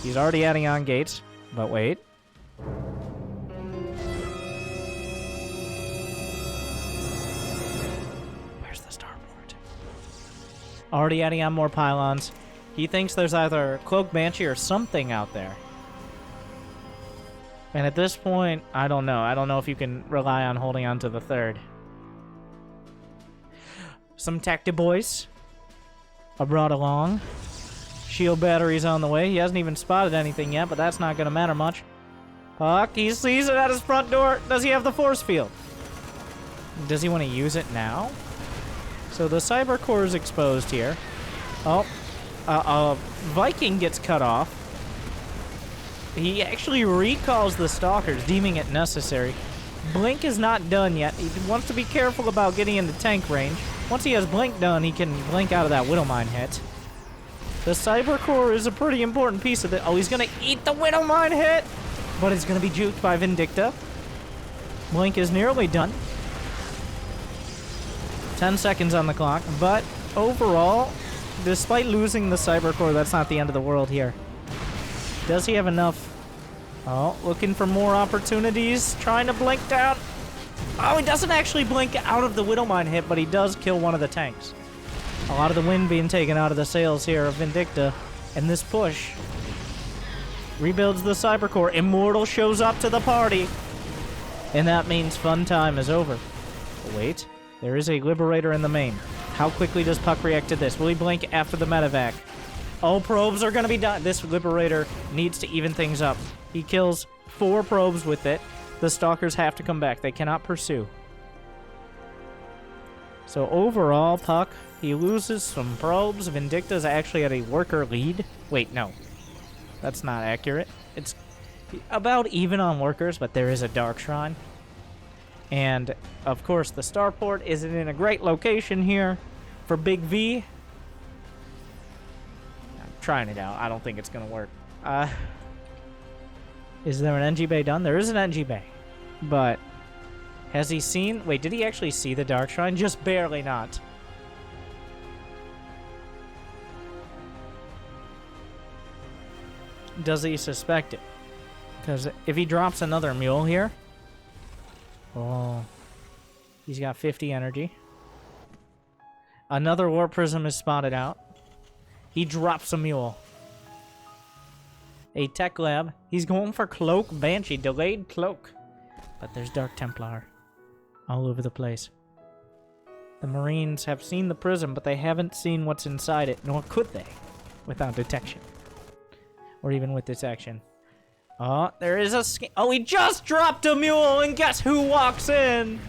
He's already adding on gates, but wait. Where's the starport? Already adding on more pylons. He thinks there's either Cloak Banshee or something out there. And at this point, I don't know. I don't know if you can rely on holding on to the third. Some Tacti boys are brought along. Shield batteries on the way. He hasn't even spotted anything yet, but that's not going to matter much. puCK, he sees it at his front door. Does he have the force field? Does he want to use it now? So the cyber core is exposed here. Oh, Viking gets cut off. He actually recalls the Stalkers, deeming it necessary. Blink is not done yet. He wants to be careful about getting into tank range. Once he has Blink done, he can blink out of that Widowmine hit. The Cyber Core is a pretty important piece of it. Oh, he's going to eat the Widowmine hit! But it's going to be juked by Vindicta. Blink is nearly done. 10 seconds on the clock, but overall, despite losing the Cyber Core, that's not the end of the world here. Does he have enough? Oh, looking for more opportunities. Trying to blink down. Oh, he doesn't actually blink out of the Widowmine hit, but he does kill one of the tanks. A lot of the wind being taken out of the sails here of Vindicta. And this push rebuilds the Cyber Core. Immortal shows up to the party. And that means fun time is over. But wait, there is a Liberator in the main. How quickly does puCK react to this? Will he blink after the medevac? Oh, probes are going to be done. This Liberator needs to even things up. He kills 4 probes with it. The Stalkers have to come back. They cannot pursue. So overall, puCK, he loses some probes. Vindicta's actually at a worker lead. Wait, no. That's not accurate. It's about even on workers, but there is a Dark Shrine. And, of course, the starport isn't in a great location here for Big V. Trying it out. I don't think it's going to work. Is there an NG Bay done? There is an NG Bay. But has he seen... Wait, did he actually see the Dark Shrine? Just barely not. Does he suspect it? Because if he drops another mule here... Oh. He's got 50 energy. Another Warp Prism is spotted out. He drops a mule. A Tech Lab. He's going for Cloak Banshee. Delayed Cloak. But there's Dark Templar all over the place. The Marines have seen the prism, but they haven't seen what's inside it, nor could they without detection. Or even with detection. Oh, there is a... Oh, he just dropped a mule, and guess who walks in?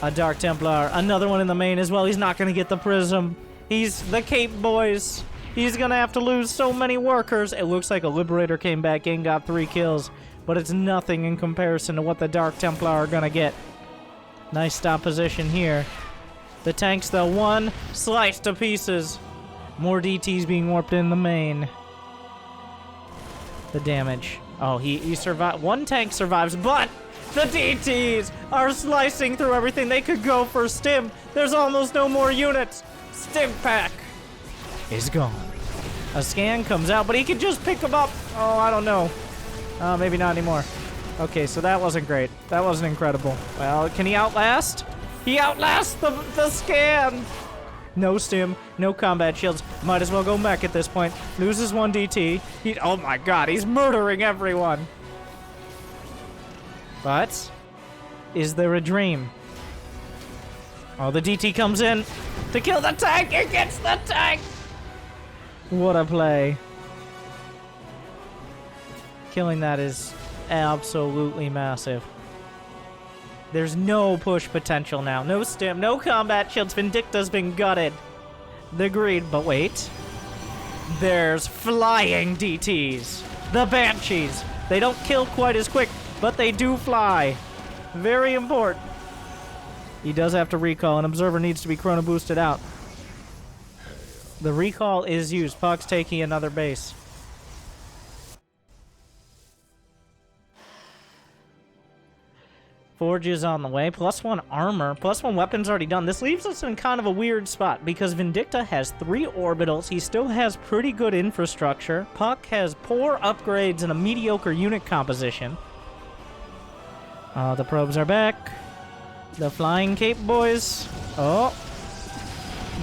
A Dark Templar. Another one in the main as well. He's not going to get the prism. He's the Cape Boys. He's going to have to lose so many workers. It looks like a Liberator came back in, got 3 kills. But it's nothing in comparison to what the Dark Templar are going to get. Nice stop position here. The tanks, though, one sliced to pieces. More DTs being warped in the main. the damage. Oh, he survived. One tank survives, but the DTs are slicing through everything. They could go for stim. There's almost no more units. Stim pack is gone. A scan comes out, but he can just pick them up. Oh, I don't know. Maybe not anymore. Okay, so that wasn't great. That wasn't incredible. Well, can he outlast? He outlasts the scan. No stim, no combat shields. Might as well go mech at this point. Loses one DT. Oh my god, he's murdering everyone. But, is there a dream? Oh, the DT comes in to kill the tank. It gets the tank. What a play. Killing that is absolutely massive. There's no push potential now. No stim, no combat shields. Vindicta's been gutted. The greed, but wait. There's flying DTs. The Banshees. They don't kill quite as quick, but they do fly. Very important. He does have to recall. An observer needs to be chrono boosted out. The recall is used. puCK's taking another base. Forge is on the way. +1 armor. +1 weapons already done. This leaves us in kind of a weird spot because Vindicta has 3 orbitals. He still has pretty good infrastructure. puCK has poor upgrades and a mediocre unit composition. The probes are back. The flying cape boys. Oh.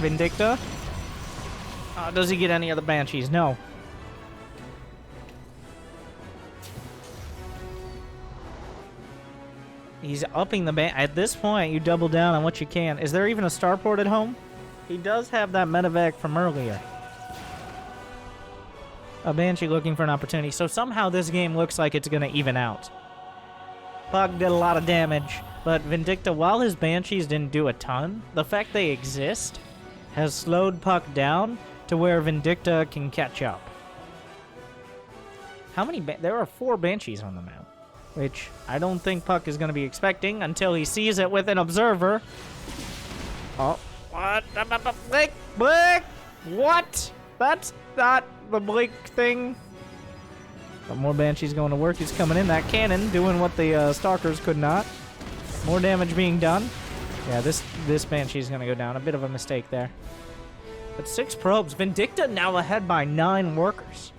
Vindicta. Does he get any of the Banshees? No. He's upping the at this point, you double down on what you can. Is there even a starport at home? He does have that medevac from earlier. A Banshee looking for an opportunity. So somehow this game looks like it's going to even out. puCK did a lot of damage, but Vindicta, while his Banshees didn't do a ton, the fact they exist has slowed puCK down to where Vindicta can catch up. How many? There are 4 Banshees on the map, which I don't think puCK is going to be expecting until he sees it with an observer. Oh, what? Blink! Blink! What? That's not the blink thing. But more Banshees going to work. He's coming in. That cannon doing what the Stalkers could not. More damage being done. Yeah, this Banshee is going to go down. A bit of a mistake there. But 6 probes. Vindicta now ahead by 9 workers.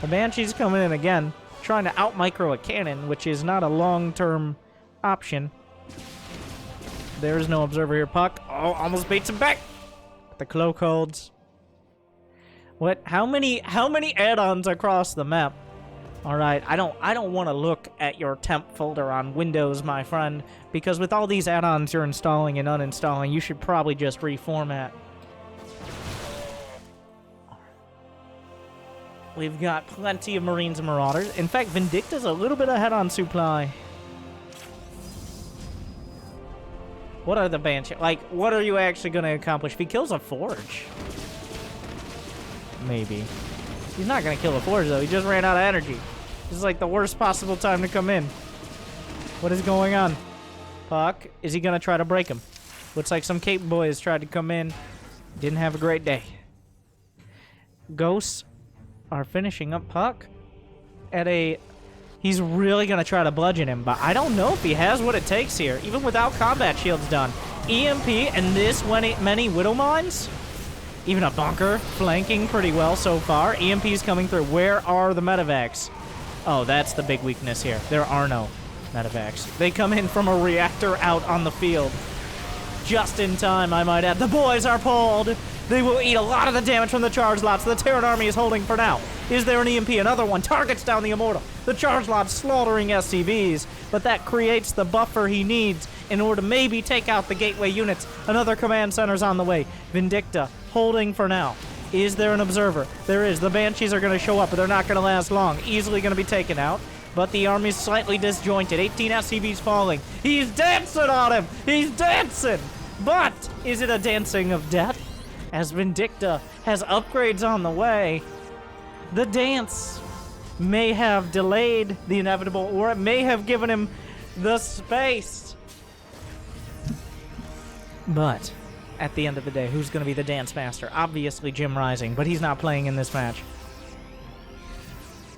The Banshee's coming in again, trying to out-micro a cannon, which is not a long-term option. There is no observer here. puCK, oh, almost beats him back. The cloak holds. What? How many add-ons across the map? All right, I don't want to look at your temp folder on Windows, my friend, because with all these add-ons you're installing and uninstalling, you should probably just reformat. We've got plenty of Marines and Marauders. In fact, Vindicta's a little bit ahead on supply. What are the Banshee? Like, what are you actually going to accomplish? If he kills a Forge, maybe. He's not going to kill a Forge, though. He just ran out of energy. This is like the worst possible time to come in. What is going on? puCK, is he going to try to break him? Looks like some Cape boys tried to come in. Didn't have a great day. Ghosts are finishing up puCK at a... He's really going to try to bludgeon him, but I don't know if he has what it takes here, even without combat shields done. EMP and this many Widow Mines? Even a bunker flanking pretty well so far. EMP's coming through. Where are the medevacs? Oh, that's the big weakness here. There are no medevacs. They come in from a reactor out on the field. Just in time, I might add. The boys are pulled. They will eat a lot of the damage from the charge lots the Terran army is holding for now. Is there an EMP? Another one. Targets down the Immortal. The charge lots slaughtering SCVs, but that creates the buffer he needs in order to maybe take out the gateway units. Another command center's on the way. Vindicta holding for now. Is there an observer? There is. The Banshees are going to show up, but they're not going to last long. Easily going to be taken out. But the army's slightly disjointed. 18 SCVs falling. He's dancing on him! He's dancing! But is it a dancing of death? As Vindicta has upgrades on the way, the dance may have delayed the inevitable, or it may have given him the space. But at the end of the day, who's going to be the dance master? Obviously Jim Rising, but he's not playing in this match.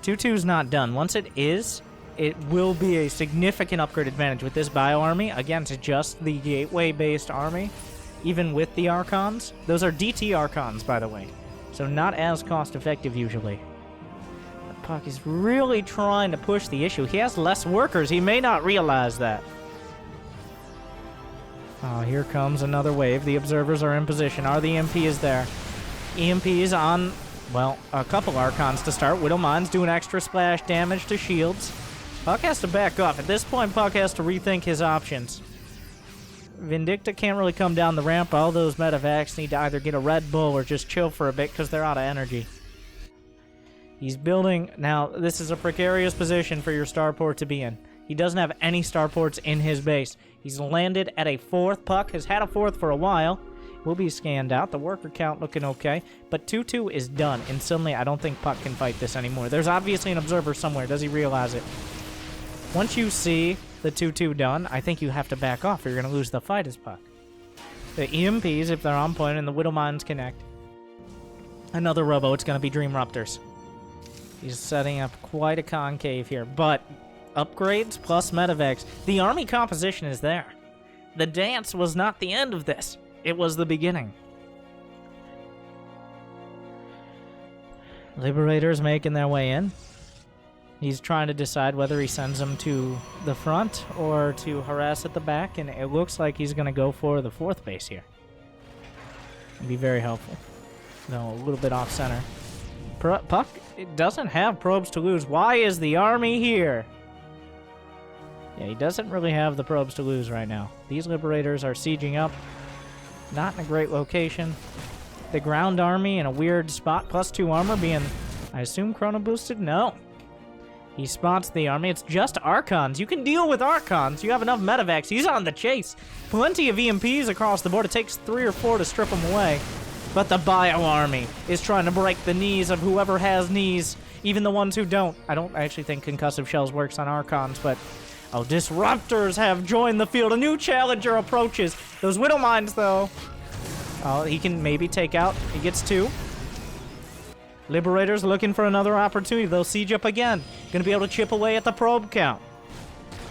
2-2's not done. Once it is, it will be a significant upgrade advantage with this bio army against just the gateway-based army, even with the Archons. Those are DT Archons, by the way, so not as cost-effective usually. But puCK is really trying to push the issue. He has less workers. He may not realize that. Oh, here comes another wave. The observers are in position. Are the EMPs there? EMPs on, well, a couple Archons to start. Widowmine's doing extra splash damage to shields. puCK has to back off. At this point, puCK has to rethink his options. Vindicta can't really come down the ramp. All those medevacs need to either get a Red Bull or just chill for a bit because they're out of energy. He's building... Now, this is a precarious position for your starport to be in. He doesn't have any starports in his base. He's landed at a 4th. puCK has had a 4th for a while. Will be scanned out. The worker count looking okay. But 2-2 is done. And suddenly, I don't think puCK can fight this anymore. There's obviously an observer somewhere. Does he realize it? Once you see the 2-2 done, I think you have to back off or you're going to lose the fight as puCK. The EMPs, if they're on point, and the Widowmines connect. Another robo, it's going to be Dream Ruptors. He's setting up quite a concave here, but upgrades plus medevacs. The army composition is there. The dance was not the end of this. It was the beginning. Liberators making their way in. He's trying to decide whether he sends them to the front or to harass at the back, and it looks like he's going to go for the 4th base here. It'd be very helpful. No, a little bit off-center. puCK it doesn't have probes to lose. Why is the army here? Yeah, he doesn't really have the probes to lose right now. These Liberators are sieging up. Not in a great location. The ground army in a weird spot. +2 armor being, I assume, chrono boosted? No. He spots the army. It's just Archons. You can deal with Archons. You have enough medevacs. He's on the chase. Plenty of EMPs across the board. It takes 3 or 4 to strip him away. But the bio army is trying to break the knees of whoever has knees, even the ones who don't. I don't actually think concussive shells works on Archons, but... Oh, Disruptors have joined the field. A new challenger approaches. Those Widowmines, though. Oh, he can maybe take out. He gets 2. Liberators looking for another opportunity. They'll siege up again. Gonna be able to chip away at the probe count.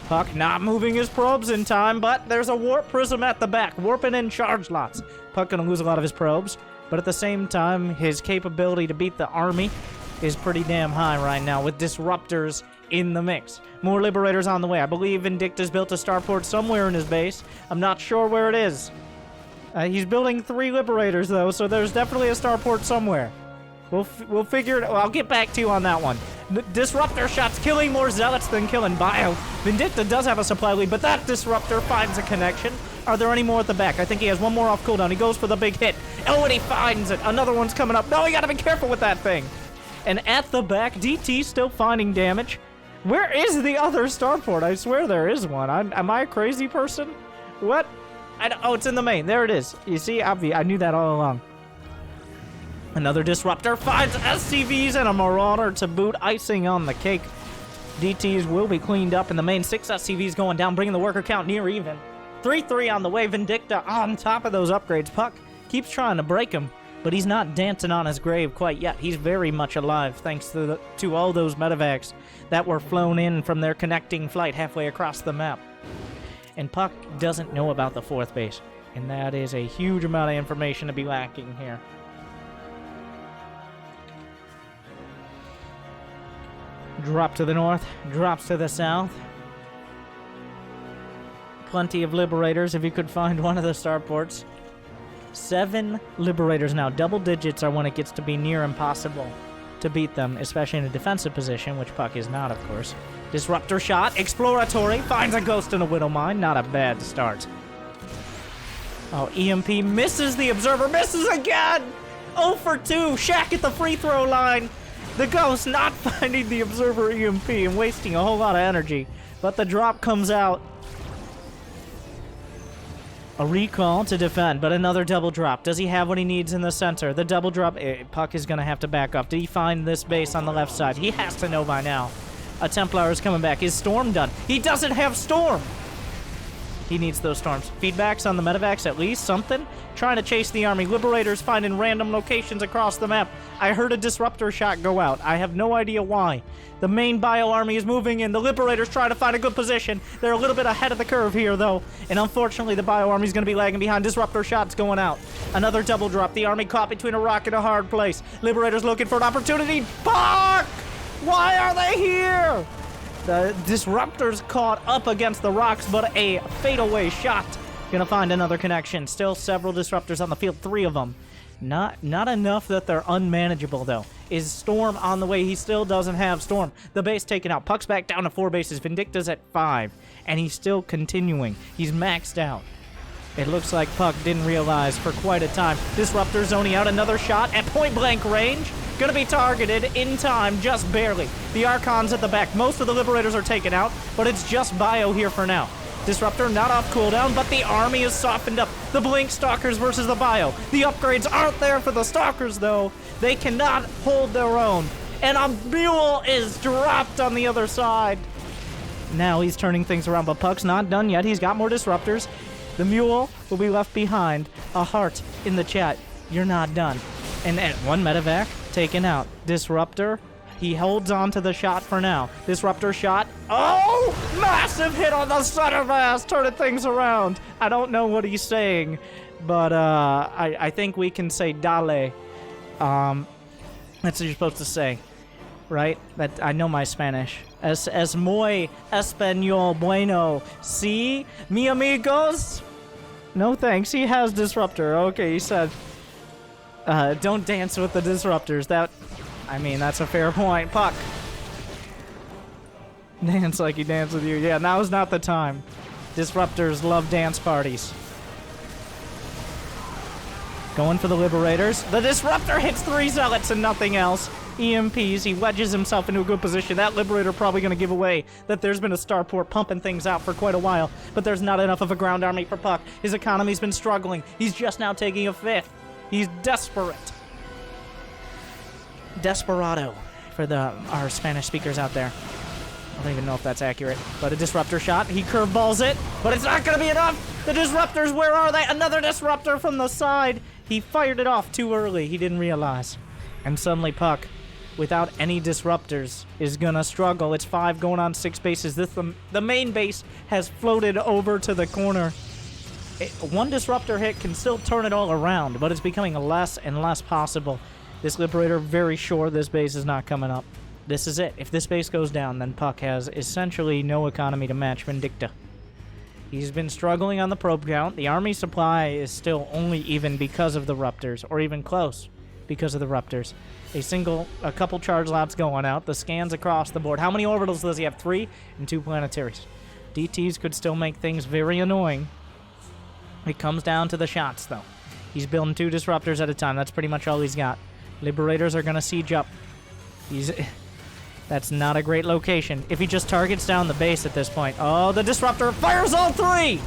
puCK not moving his probes in time, but there's a warp prism at the back. Warping in charge lots. puCK gonna lose a lot of his probes, but at the same time, his capability to beat the army is pretty damn high right now with Disruptors in the mix. More Liberators on the way. I believe Vindicta's built a starport somewhere in his base. I'm not sure where it is. He's building 3 Liberators, though, so there's definitely a starport somewhere. We'll figure it out. I'll get back to you on that one. Disruptor shots killing more Zealots than killing Bio. Vindicta does have a supply lead, but that Disruptor finds a connection. Are there any more at the back? I think he has one more off cooldown. He goes for the big hit. Oh, and he finds it. Another one's coming up. No, you gotta be careful with that thing. And at the back, DT still finding damage. Where is the other starport? I swear there is one. Am I a crazy person? What? Oh, it's in the main. There it is. You see, I knew that all along. Another Disruptor finds SCVs and a Marauder to boot, icing on the cake. DTs will be cleaned up in the main. 6 SCVs going down, bringing the worker count near even. 3-3 on the way. Vindicta on top of those upgrades. puCK keeps trying to break him, but he's not dancing on his grave quite yet. He's very much alive thanks to all those medevacs that were flown in from their connecting flight halfway across the map. And puCK doesn't know about the 4th base, and that is a huge amount of information to be lacking here. Drop to the north, drops to the south. Plenty of Liberators if you could find one of the starports. 7 Liberators now. Double digits are when it gets to be near impossible to beat them, especially in a defensive position, which puCK is not, of course. Disruptor shot, exploratory, finds a ghost in a Widowmine. Not a bad start. Oh, EMP misses the observer, misses again! 0 for 2, Shaq at the free throw line. The ghost not finding the observer EMP and wasting a whole lot of energy. But the drop comes out. A recall to defend, but another double drop. Does he have what he needs in the center? The double drop, puCK is going to have to back up. Did he find this base on the left side? He has to know by now. A Templar is coming back. Is Storm done? He doesn't have Storm! He needs those storms. Feedbacks on the medevacs, at least, something. Trying to chase the army. Liberators finding random locations across the map. I heard a disruptor shot go out. I have no idea why. The main bio army is moving in. The Liberators trying to find a good position. They're a little bit ahead of the curve here, though. And unfortunately, the bio army is going to be lagging behind. Disruptor shots going out. Another double drop. The army caught between a rock and a hard place. Liberators looking for an opportunity. Fuck! Why are they here? The Disruptors caught up against the rocks, but a fadeaway shot. Gonna find another connection. Still several Disruptors on the field, 3 of them. Not enough that they're unmanageable, though. Is Storm on the way? He still doesn't have Storm. The base taken out. puCK's back down to 4 bases. Vindicta's at 5. And he's still continuing. He's maxed out. It looks like puCK didn't realize for quite a time. Disruptor zoning out. Another shot at point-blank range. Gonna be targeted in time, just barely. The Archon's at the back. Most of the Liberators are taken out, but it's just Bio here for now. Disruptor not off cooldown, but the army is softened up. The Blink Stalkers versus the Bio. The upgrades aren't there for the Stalkers, though. They cannot hold their own. And a Mule is dropped on the other side. Now he's turning things around, but puCK's not done yet. He's got more Disruptors. The Mule will be left behind. A heart in the chat. You're not done. And one medevac taken out. Disruptor, he holds on to the shot for now. Disruptor shot. Oh! Massive hit on the center mass, turning things around. I don't know what he's saying, but I think we can say dale. That's what you're supposed to say, right? That I know my Spanish. Es muy español bueno. Sí, mi amigos? No thanks, he has Disruptor. Okay, he said... don't dance with the Disruptors. That's a fair point. puCK. Dance like he danced with you. Yeah, now's not the time. Disruptors love dance parties. Going for the Liberators. The Disruptor hits 3 Zealots and nothing else. EMPs. He wedges himself into a good position. That Liberator probably going to give away that there's been a starport pumping things out for quite a while. But there's not enough of a ground army for puCK. His economy's been struggling. He's just now taking a 5th. He's desperate. Desperado for our Spanish speakers out there. I don't even know if that's accurate. But a Disruptor shot. He curveballs it, but it's not going to be enough. The Disruptors, where are they? Another Disruptor from the side. He fired it off too early. He didn't realize. And suddenly puCK, without any Disruptors, is going to struggle. It's 5 going on 6 bases. The main base has floated over to the corner. One Disruptor hit can still turn it all around, but it's becoming less and less possible. This Liberator very sure this base is not coming up. This is it. If this base goes down, then puCK has essentially no economy to match Vindicta. He's been struggling on the probe count. The army supply is still only even because of the Ruptors, or even close because of the Ruptors. A couple charge laps going out. The scans across the board. How many orbitals does he have? 3 and 2 planetaries. DTs could still make things very annoying. It comes down to the shots, though. He's building 2 Disruptors at a time. That's pretty much all he's got. Liberators are going to siege up. That's not a great location. If he just targets down the base at this point. Oh, the Disruptor fires all 3!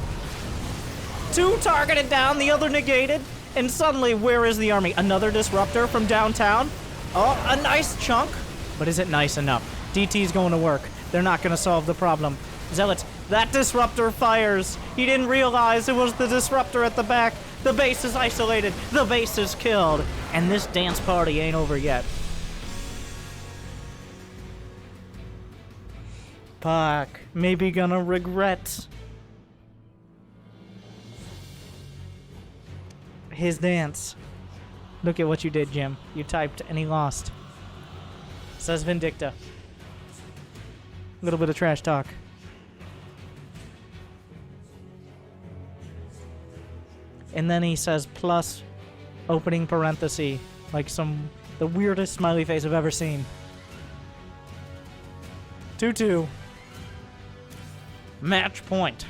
2 targeted down, the other negated. And suddenly, where is the army? Another Disruptor from downtown. Oh, a nice chunk. But is it nice enough? DT's going to work. They're not going to solve the problem. Zealots, that Disruptor fires. He didn't realize it was the Disruptor at the back. The base is isolated. The base is killed. And this dance party ain't over yet. puCK, maybe gonna regret his dance. Look at what you did, Jim. You typed and he lost. Says Vindicta. A little bit of trash talk. And then he says plus opening parenthesis, like the weirdest smiley face I've ever seen. 2-2. Match point.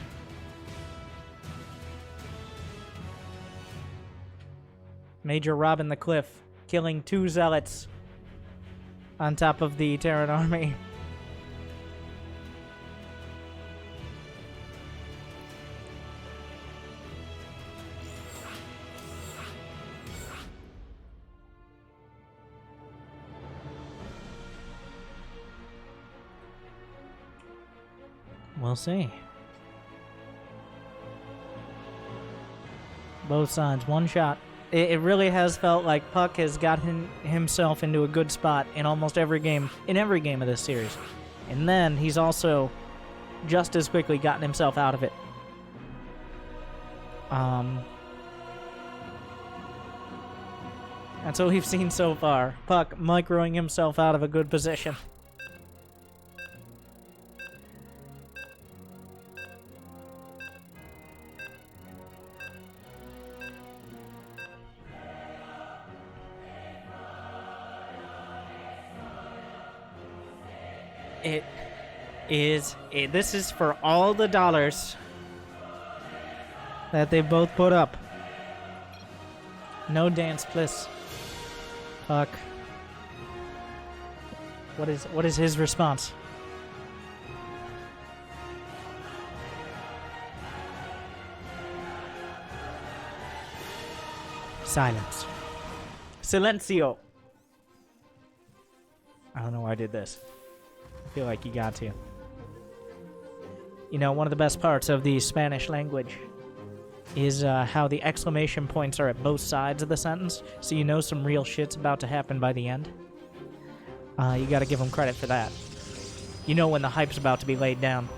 Major robbing the cliff, killing 2 zealots on top of the Terran army. We'll see. Both sides, one shot. It really has felt like puCK has gotten himself into a good spot in almost every game, of this series. And then he's also just as quickly gotten himself out of it. That's what we've seen so far. puCK microing himself out of a good position. This is for all the dollars that they both put up. No dance, please. puCK. What is his response? Silence. Silencio. I don't know why I did this. I feel like you got to. You know, one of the best parts of the Spanish language is how the exclamation points are at both sides of the sentence, so you know some real shit's about to happen by the end. You gotta give them credit for that. You know when the hype's about to be laid down.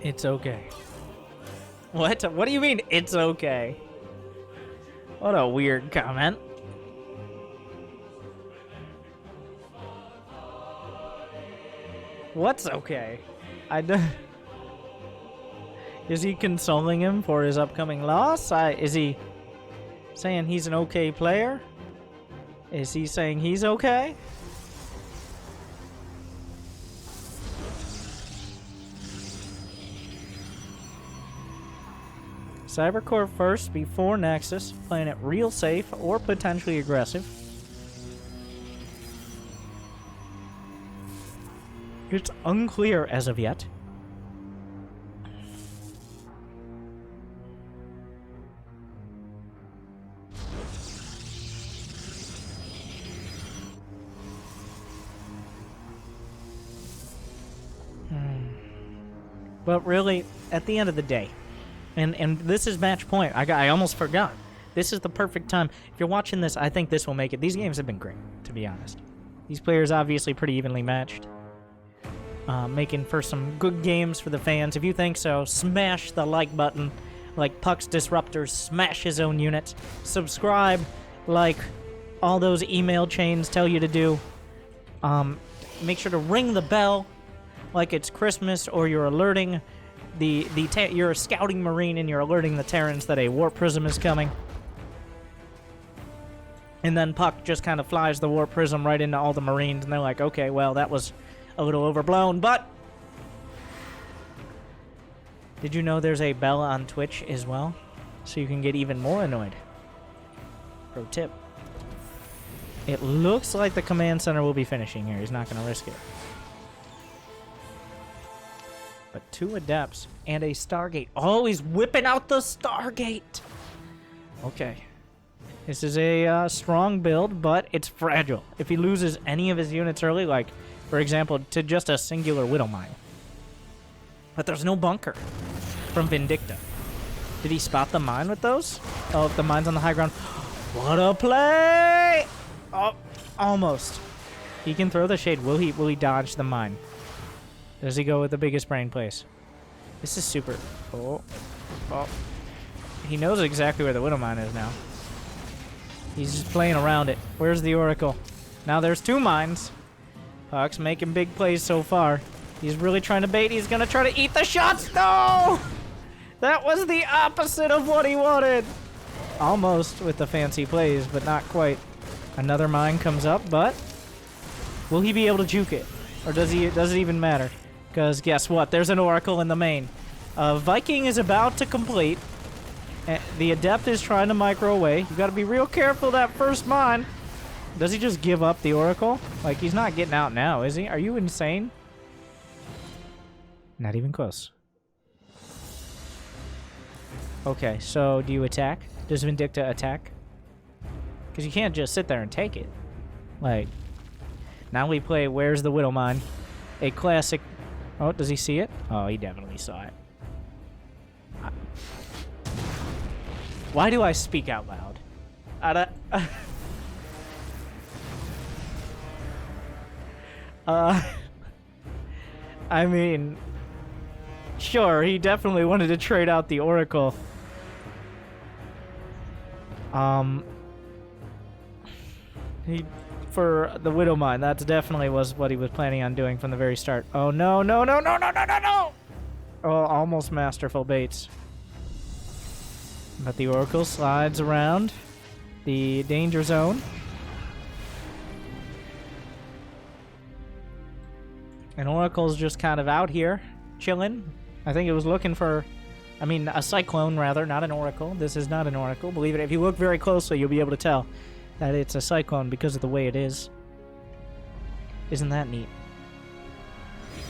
It's okay. What? What do you mean, it's okay? What a weird comment. What's okay? Is he consoling him for his upcoming loss? Is he saying he's an okay player? Is he saying he's okay? Cybercore first before Nexus, playing it real safe or potentially aggressive. It's unclear as of yet. But really, at the end of the day, and this is match point. I almost forgot. This is the perfect time. If you're watching this, I think this will make it. These games have been great, to be honest. These players obviously pretty evenly matched. Making for some good games for the fans. If you think so, smash the like button. Like puCK's Disruptors, smash his own unit. Subscribe like all those email chains tell you to do. Make sure to ring the bell like it's Christmas, or you're alerting you're a scouting marine and you're alerting the Terrans that a warp prism is coming. And then puCK just kind of flies the warp prism right into all the marines, and they're like, okay, well, that was a little overblown, but did you know there's a bell on Twitch as well? So you can get even more annoyed. Pro tip. It looks like the command center will be finishing here. He's not going to risk it. But 2 adepts and a Stargate. Oh, he's whipping out the Stargate. Okay. This is a strong build, but it's fragile. If he loses any of his units early, like, for example, to just a singular Widow Mine. But there's no bunker from Vindicta. Did he spot the mine with those? Oh, if the mine's on the high ground. What a play! Oh, almost. He can throw the shade. Will he dodge the mine? Does he go with the biggest brain place? This is super. Oh. He knows exactly where the Widow Mine is now. He's just playing around it. Where's the Oracle? Now there's 2 mines. puCK's making big plays so far. He's really trying to bait. He's going to try to eat the shots. No! That was the opposite of what he wanted. Almost with the fancy plays, but not quite. Another mine comes up, but will he be able to juke it? Or does it even matter? Because guess what? There's an Oracle in the main. Viking is about to complete. The Adept is trying to micro away. You got to be real careful that first mine. Does he just give up the Oracle? Like, he's not getting out now, is he? Are you insane? Not even close. Okay, so do you attack? Does Vindicta attack? Because you can't just sit there and take it. Like, now we play Where's the Widowmine? A classic... Oh, does he see it? Oh, he definitely saw it. Why do I speak out loud? I mean... Sure, he definitely wanted to trade out the Oracle. For the Widowmine, that definitely was what he was planning on doing from the very start. Oh, no, no, no, no, no, no, no, no! Oh, almost masterful baits. But the Oracle slides around the danger zone. And Oracle's just kind of out here, chilling. I think it was looking for, I mean, a Cyclone, rather, not an Oracle. This is not an Oracle. Believe it, if you look very closely, you'll be able to tell that it's a Cyclone because of the way it is. Isn't that neat?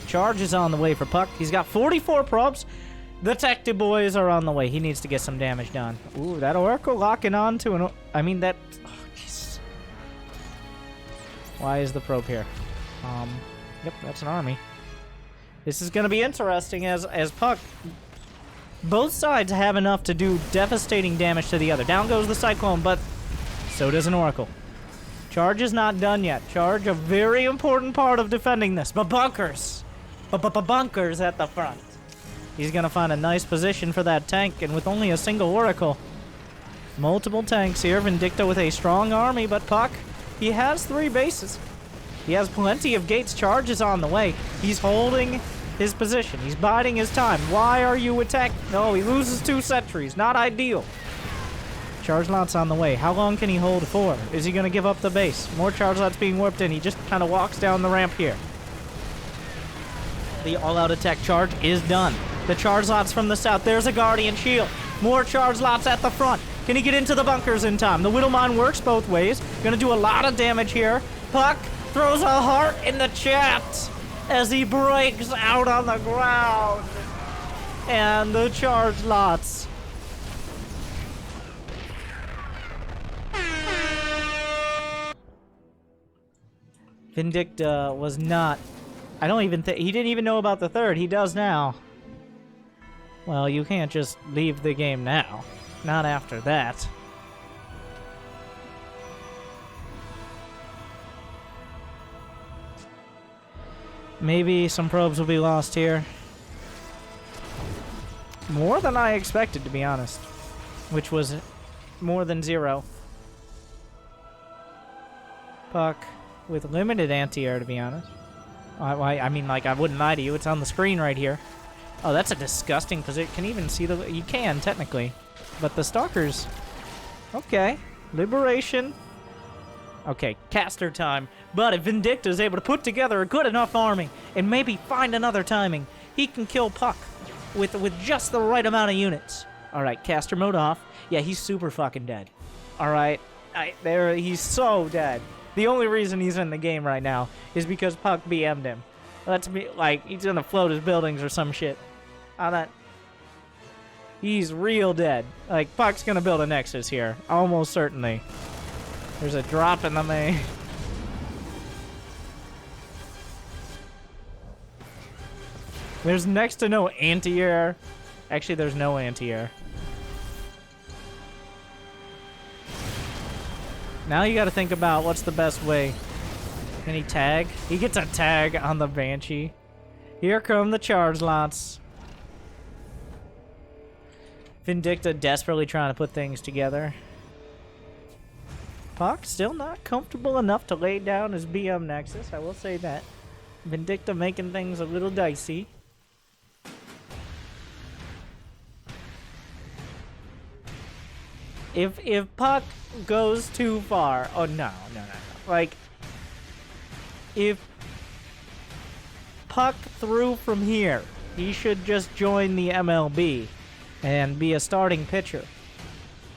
Charge is on the way for puCK. He's got 44 probes. The Tacti boys are on the way. He needs to get some damage done. Ooh, that Oracle locking on to an... I mean, that... Oh, Jesus. Why is the probe here? Yep, that's an army. This is going to be interesting as puCK... Both sides have enough to do devastating damage to the other. Down goes the Cyclone, but so does an Oracle. Charge is not done yet. Charge, a very important part of defending this. But bunkers. Bunkers at the front. He's going to find a nice position for that tank, and with only a single Oracle. Multiple tanks here. Vindicta with a strong army, but puCK, he has 3 bases. He has plenty of gates. Charge is on the way. He's holding his position. He's biding his time. Why are you attacking? No, he loses 2 sentries. Not ideal. Charge lots on the way. How long can he hold for? Is he going to give up the base? More charge lots being warped in. He just kind of walks down the ramp here. The all-out attack charge is done. The charge lots from the south. There's a Guardian Shield. More charge lots at the front. Can he get into the bunkers in time? The Widowmine works both ways. Going to do a lot of damage here. puCK throws a heart in the chat as he breaks out on the ground. And the charge lots. Vindicta was not... I don't even think... He didn't even know about the 3rd. He does now. Well, you can't just leave the game now. Not after that. Maybe some probes will be lost here. More than I expected, to be honest. Which was more than 0. puCK with limited anti-air, to be honest. I mean, like, I wouldn't lie to you. It's on the screen right here. Oh, that's a disgusting position. Can you even see the... You can, technically. But the Stalkers... Okay. Liberation. Okay, caster time. But if Vindicta is able to put together a good enough army and maybe find another timing, he can kill puCK with just the right amount of units. Alright, caster mode off. Yeah, he's super fucking dead. Alright. He's so dead. The only reason he's in the game right now is because puCK BM'd him. Let's be like, he's gonna float his buildings or some shit. He's real dead. Like, puCK's gonna build a Nexus here. Almost certainly. There's a drop in the main. There's next to no anti-air. Actually, there's no anti-air. Now you gotta think about what's the best way. Can he tag? He gets a tag on the Banshee. Here come the charge lots. Vindicta desperately trying to put things together. puCK still not comfortable enough to lay down his BM Nexus, I will say that. Vindicta making things a little dicey. If puCK goes too far... Oh, no. Like, if puCK threw from here, he should just join the MLB and be a starting pitcher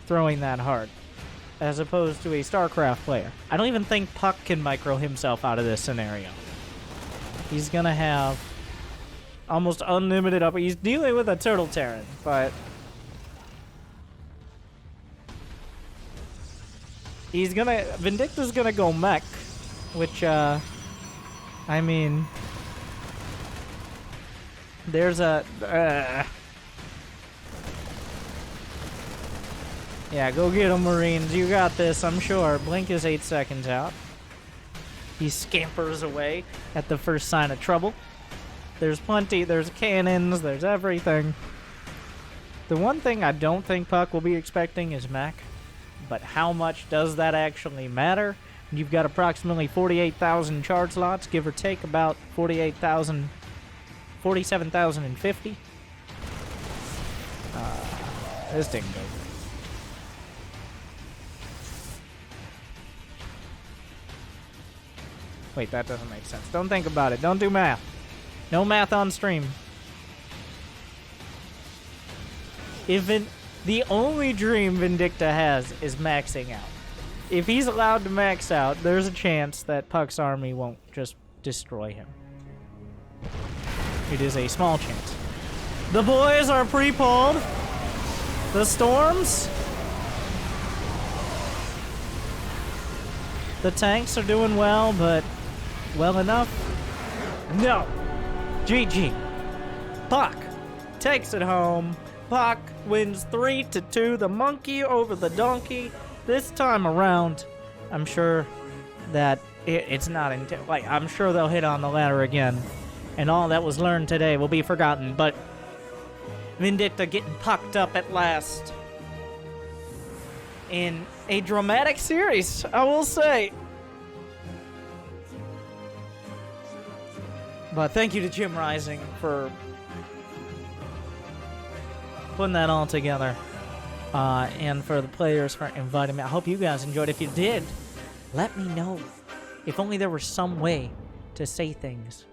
throwing that hard, as opposed to a StarCraft player. I don't even think puCK can micro himself out of this scenario. He's gonna have almost unlimited up. He's dealing with a Turtle Terran, but... Vindicta's gonna go mech, which, I mean, there's a, yeah, go get him, Marines. You got this, I'm sure. Blink is 8 seconds out. He scampers away at the first sign of trouble. There's plenty, there's cannons, there's everything. The one thing I don't think puCK will be expecting is mech. But how much does that actually matter? You've got approximately 48,000 charge slots, give or take about 47,050. This didn't go good. Wait, that doesn't make sense. Don't think about it. Don't do math. No math on stream. The only dream Vindicta has is maxing out. If he's allowed to max out, there's a chance that puCK's army won't just destroy him. It is a small chance. The boys are pre-pulled. The storms. The tanks are doing well, but well enough? No. GG. puCK takes it home. puCK wins 3-2. The monkey over the donkey. This time around, I'm sure that it's not like I'm sure they'll hit on the ladder again, and all that was learned today will be forgotten. But Vindicta getting pucked up at last in a dramatic series, I will say. But thank you to Jim Rising for putting that all together. And for the players for inviting me. I hope you guys enjoyed. If you did, let me know. If only there was some way to say things.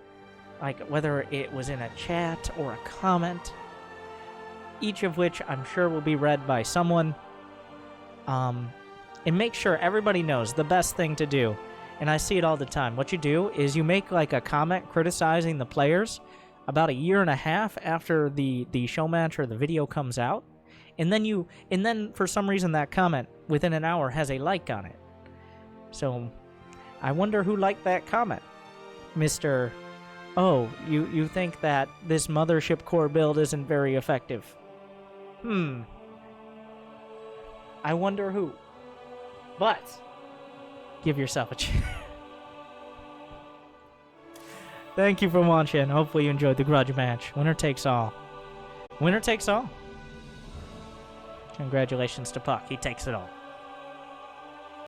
Like whether it was in a chat or a comment. Each of which I'm sure will be read by someone. And make sure everybody knows the best thing to do. And I see it all the time. What you do is you make like a comment criticizing the players about a year and a half after the show match or the video comes out. And then for some reason that comment within an hour has a like on it. So I wonder who liked that comment. Mr. Oh, you think that this mothership core build isn't very effective. I wonder who. But give yourself a chance. Thank you for watching. Hopefully you enjoyed the grudge match. Winner takes all. Winner takes all. Congratulations to puCK. He takes it all.